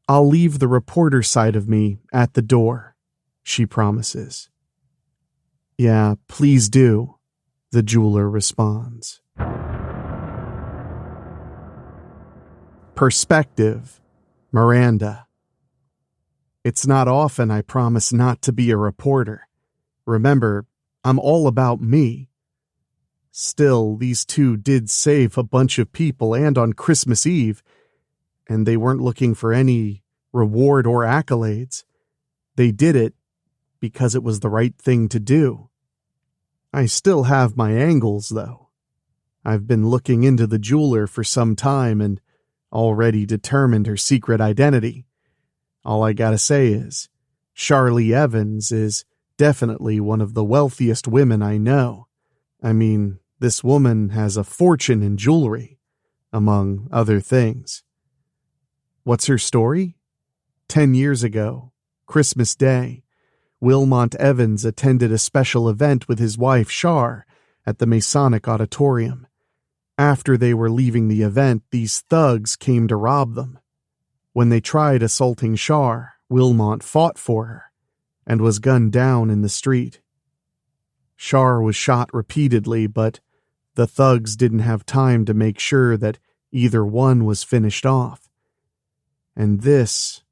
I'll leave the reporter side of me at the door, she promises. Yeah, please do, the jeweler responds. Perspective, Miranda. It's not often I promise not to be a reporter. Remember, I'm all about me. Still, these two did save a bunch of people and on Christmas Eve, and they weren't looking for any reward or accolades. They did it because it was the right thing to do. I still have my angles, though. I've been looking into the jeweler for some time and already determined her secret identity. All I gotta say is, Charlie Evans is definitely one of the wealthiest women I know. I mean, this woman has a fortune in jewelry, among other things. What's her story? 10 years ago, Christmas Day, Wilmot Evans attended a special event with his wife, Char, at the Masonic Auditorium. After they were leaving the event, these thugs came to rob them. When they tried assaulting Char, Wilmot fought for her and was gunned down in the street. Char was shot repeatedly, but the thugs didn't have time to make sure that either one was finished off. And this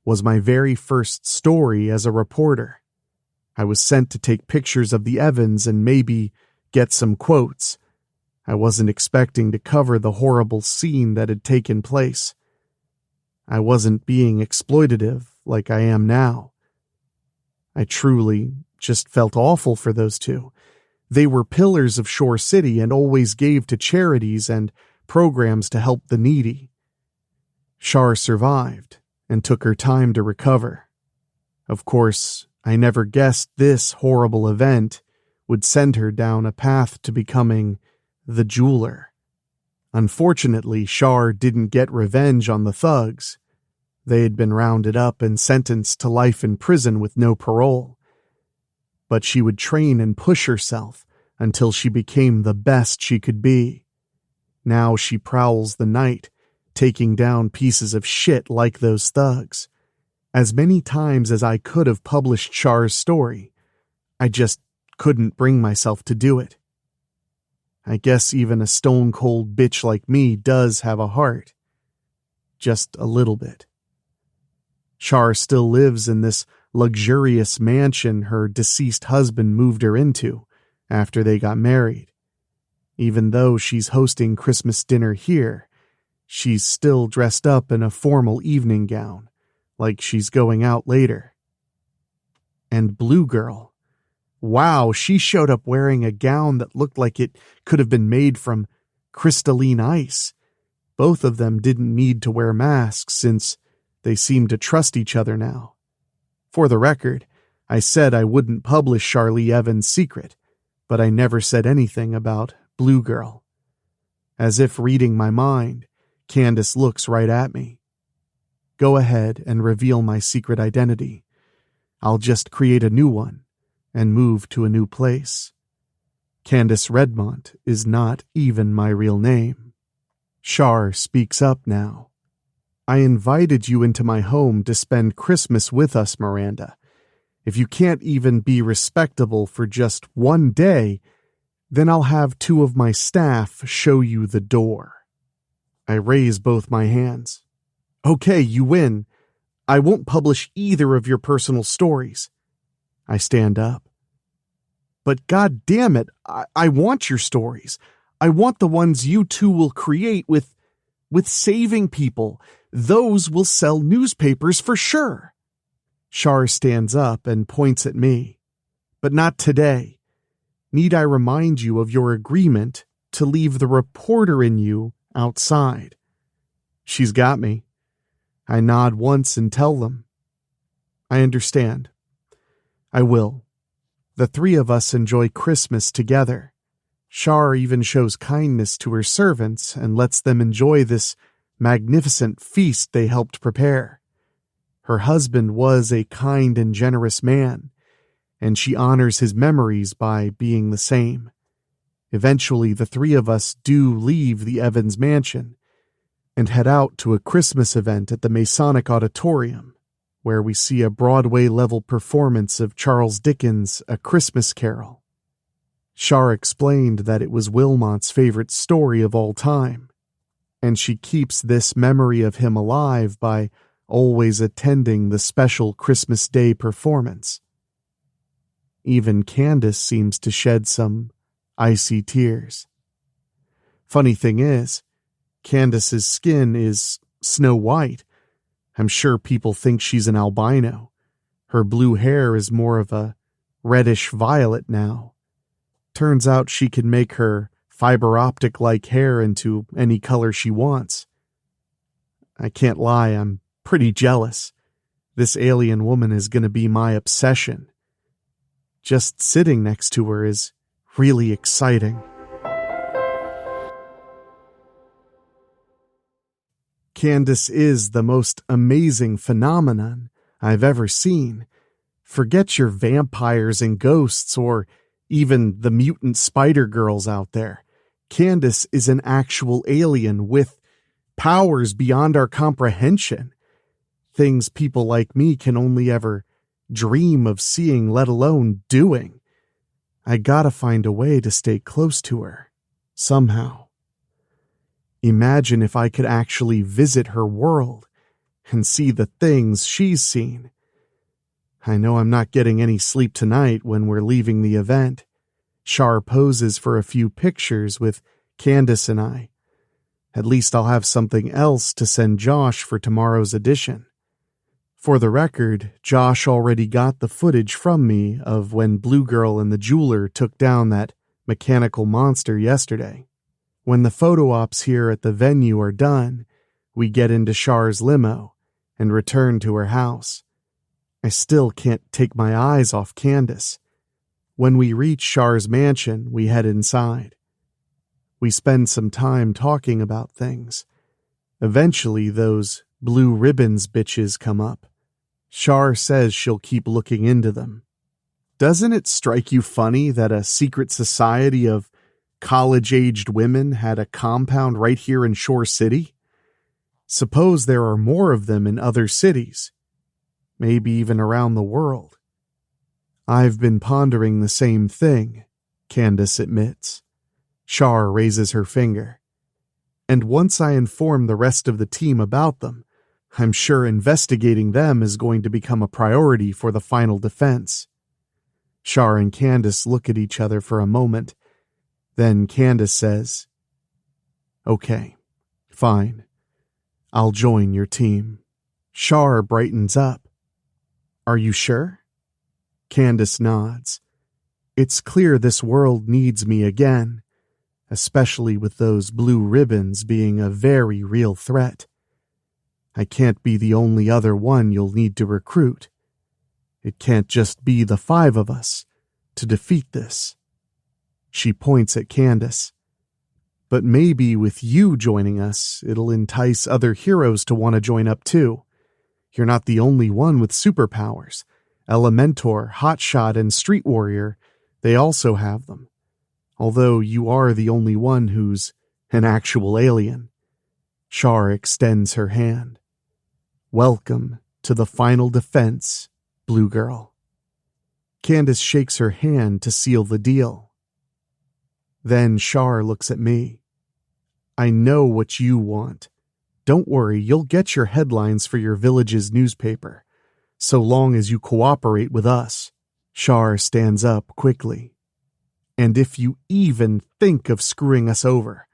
was my very first story as a reporter. I was sent to take pictures of the Evans and maybe get some quotes. I wasn't expecting to cover the horrible scene that had taken place. I wasn't being exploitative like I am now. I truly just felt awful for those two. They were pillars of Shore City and always gave to charities and programs to help the needy. Char survived and took her time to recover. Of course, I never guessed this horrible event would send her down a path to becoming the jeweler. Unfortunately, Char didn't get revenge on the thugs. They had been rounded up and sentenced to life in prison with no parole. But she would train and push herself until she became the best she could be. Now she prowls the night, taking down pieces of shit like those thugs. As many times as I could have published Char's story, I just couldn't bring myself to do it. I guess even a stone-cold bitch like me does have a heart. Just a little bit. Char still lives in this luxurious mansion her deceased husband moved her into after they got married. Even though she's hosting Christmas dinner here, she's still dressed up in a formal evening gown, like she's going out later. And Blue Girl. Wow, she showed up wearing a gown that looked like it could have been made from crystalline ice. Both of them didn't need to wear masks since they seemed to trust each other now. For the record, I said I wouldn't publish Charlie Evans' secret, but I never said anything about Blue Girl. As if reading my mind, Candace looks right at me. Go ahead and reveal my secret identity. I'll just create a new one and move to a new place. Candace Redmont is not even my real name. Shar speaks up now. I invited you into my home to spend Christmas with us, Miranda. If you can't even be respectable for just one day, then I'll have 2 of my staff show you the door. I raise both my hands. Okay, you win. I won't publish either of your personal stories. I stand up. But God damn it, I want your stories. I want the ones you 2 will create with saving people. Those will sell newspapers for sure. Shar stands up and points at me. But not today. Need I remind you of your agreement to leave the reporter in you outside? She's got me. I nod once and tell them. I understand. I will. The 3 of us enjoy Christmas together. Shar even shows kindness to her servants and lets them enjoy this magnificent feast they helped prepare. Her husband was a kind and generous man, and she honors his memories by being the same. Eventually, the 3 of us do leave the Evans mansion and head out to a Christmas event at the Masonic Auditorium, where we see a Broadway-level performance of Charles Dickens' A Christmas Carol. Shar explained that it was Wilmot's favorite story of all time, and she keeps this memory of him alive by always attending the special Christmas Day performance. Even Candace seems to shed some icy tears. Funny thing is, Candace's skin is snow white. I'm sure people think she's an albino. Her blue hair is more of a reddish violet now. Turns out she can make her fiber optic-like hair into any color she wants. I can't lie, I'm pretty jealous. This alien woman is going to be my obsession. Just sitting next to her is really exciting. Candace is the most amazing phenomenon I've ever seen. Forget your vampires and ghosts or even the mutant spider girls out there. Candace is an actual alien with powers beyond our comprehension. Things people like me can only ever dream of seeing, let alone doing. I gotta find a way to stay close to her, somehow. Imagine if I could actually visit her world and see the things she's seen. I know I'm not getting any sleep tonight when we're leaving the event. Shar poses for a few pictures with Candace and I. At least I'll have something else to send Josh for tomorrow's edition. For the record, Josh already got the footage from me of when Blue Girl and the jeweler took down that mechanical monster yesterday. When the photo ops here at the venue are done, we get into Shar's limo and return to her house. I still can't take my eyes off Candace. When we reach Shar's mansion, we head inside. We spend some time talking about things. Eventually, those blue ribbons bitches come up. Shar says she'll keep looking into them. Doesn't it strike you funny that a secret society of college-aged women had a compound right here in Shore City? Suppose there are more of them in other cities, maybe even around the world. I've been pondering the same thing, Candace admits. Shar raises her finger. And once I inform the rest of the team about them, I'm sure investigating them is going to become a priority for the final defense. Shar and Candace look at each other for a moment. Then Candace says, "Okay, fine. I'll join your team." Shar brightens up. "Are you sure?" Candace nods. "It's clear this world needs me again, especially with those blue ribbons being a very real threat. I can't be the only other one you'll need to recruit. It can't just be the 5 of us to defeat this." She points at Candace. But maybe with you joining us, it'll entice other heroes to want to join up too. You're not the only one with superpowers. Elementor, Hotshot, and Street Warrior, they also have them. Although you are the only one who's an actual alien. Char extends her hand. Welcome to the final defense, Blue Girl. Candace shakes her hand to seal the deal. Then Char looks at me. I know what you want. Don't worry, you'll get your headlines for your village's newspaper, so long as you cooperate with us. Char stands up quickly. And if you even think of screwing us over,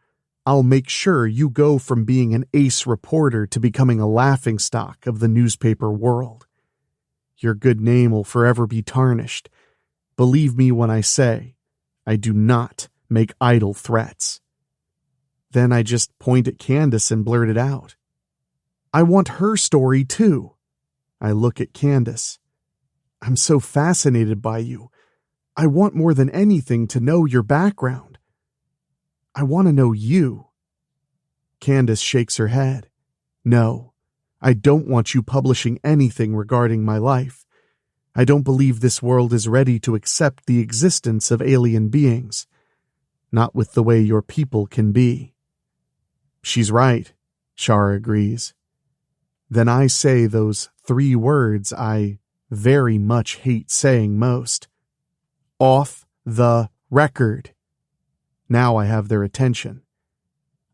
I'll make sure you go from being an ace reporter to becoming a laughingstock of the newspaper world. Your good name will forever be tarnished. Believe me when I say, I do not make idle threats. Then I just point at Candace and blurt it out. I want her story too. I look at Candace. I'm so fascinated by you. I want more than anything to know your background. I want to know you. Candace shakes her head. No, I don't want you publishing anything regarding my life. I don't believe this world is ready to accept the existence of alien beings. Not with the way your people can be. She's right, Char agrees. Then I say those 3 words I very much hate saying most. Off the record. Now I have their attention.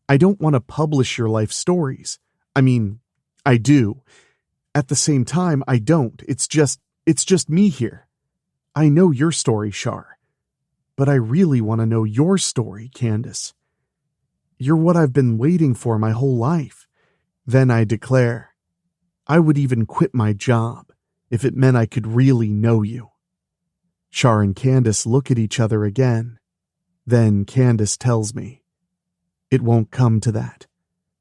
I don't want to publish your life stories. I mean, I do. At the same time, I don't. It's just me here. I know your story, Char. But I really want to know your story, Candace. You're what I've been waiting for my whole life. Then I declare, I would even quit my job if it meant I could really know you. Char and Candace look at each other again. Then Candace tells me, it won't come to that.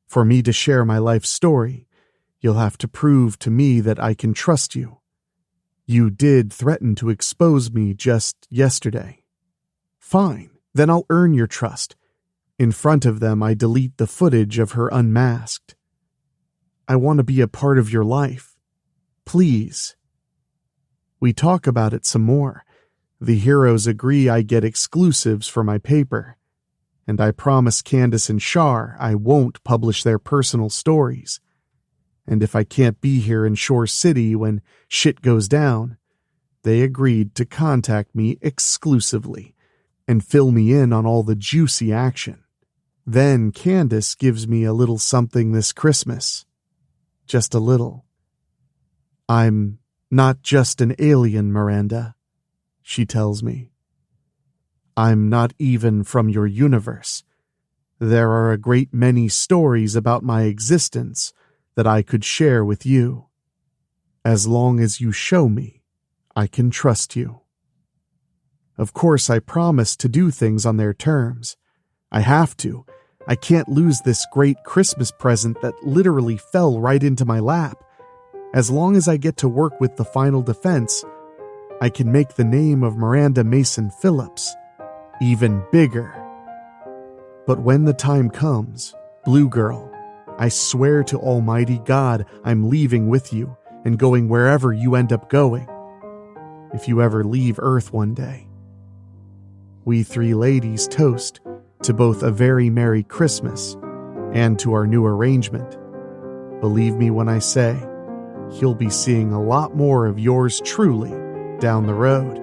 For me to share my life story, you'll have to prove to me that I can trust you. You did threaten to expose me just yesterday. Fine, then I'll earn your trust. In front of them, I delete the footage of her unmasked. I want to be a part of your life. Please. We talk about it some more. The heroes agree I get exclusives for my paper. And I promise Candace and Char I won't publish their personal stories. And if I can't be here in Shore City when shit goes down, they agreed to contact me exclusively and fill me in on all the juicy action. Then Candace gives me a little something this Christmas. Just a little. I'm not just an alien, Miranda, she tells me. I'm not even from your universe. There are a great many stories about my existence that I could share with you. As long as you show me, I can trust you. Of course, I promise to do things on their terms. I have to. I can't lose this great Christmas present that literally fell right into my lap. As long as I get to work with the final defense, I can make the name of Miranda Mason-Phillips even bigger. But when the time comes, Blue Girl, I swear to Almighty God I'm leaving with you and going wherever you end up going. If you ever leave Earth one day. We 3 ladies toast to both a very Merry Christmas and to our new arrangement. Believe me when I say, you'll be seeing a lot more of yours truly down the road.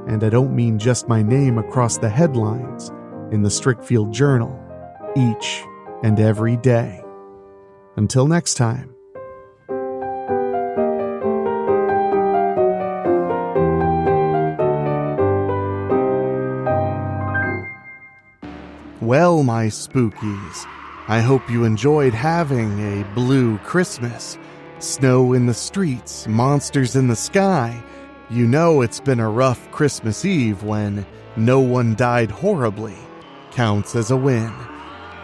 And I don't mean just my name across the headlines in the Strickfield Journal each and every day. Until next time. Well, my spookies, I hope you enjoyed having a blue Christmas. Snow in the streets, monsters in the sky. You know it's been a rough Christmas Eve when no one died horribly. Counts as a win.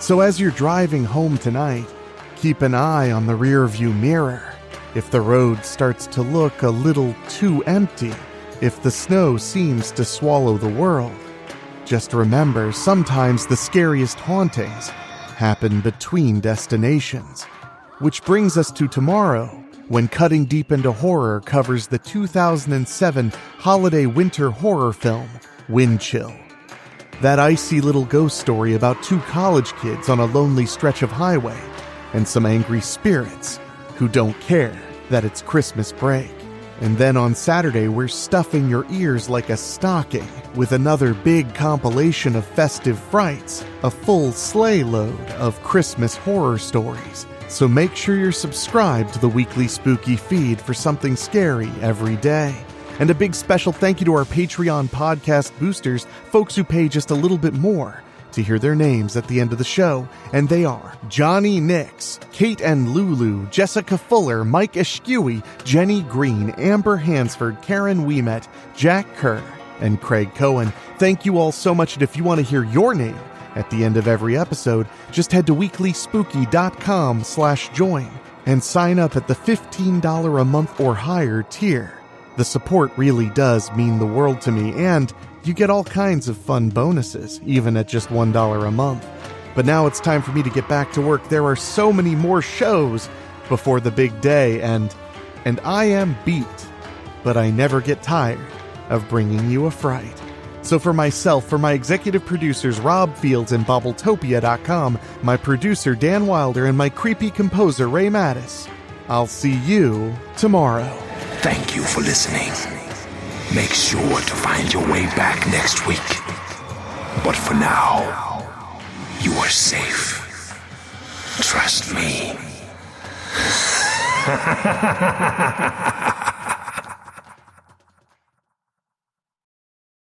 So as you're driving home tonight, keep an eye on the rearview mirror. If the road starts to look a little too empty, if the snow seems to swallow the world, Just remember, sometimes the scariest hauntings happen between destinations. Which brings us to tomorrow, when Cutting Deep into Horror covers the 2007 holiday winter horror film, Wind Chill. That icy little ghost story about two college kids on a lonely stretch of highway and some angry spirits who don't care that it's Christmas break. And then on Saturday, we're stuffing your ears like a stocking with another big compilation of festive frights, a full sleigh load of Christmas horror stories. So make sure you're subscribed to the weekly spooky feed for something scary every day. And a big special thank you to our Patreon podcast boosters, folks who pay just a little bit more, to hear their names at the end of the show. And they are Johnny Nix, Kate and Lulu, Jessica Fuller, Mike Eschewey, Jenny Green, Amber Hansford, Karen Ouimet, Jack Kerr, and Craig Cohen. Thank you all so much, and if you want to hear your name at the end of every episode, just head to weeklyspooky.com/join and sign up at the $15 a month or higher tier. The support really does mean the world to me, and you get all kinds of fun bonuses, even at just $1 a month. But now it's time for me to get back to work. There are so many more shows before the big day, and I am beat, but I never get tired of bringing you a fright. So for myself, for my executive producers Rob Fields and Bobbletopia.com, my producer Dan Wilder, and my creepy composer Ray Mattis, I'll see you tomorrow. Thank you for listening. Make sure to find your way back next week. But for now, you are safe. Trust me.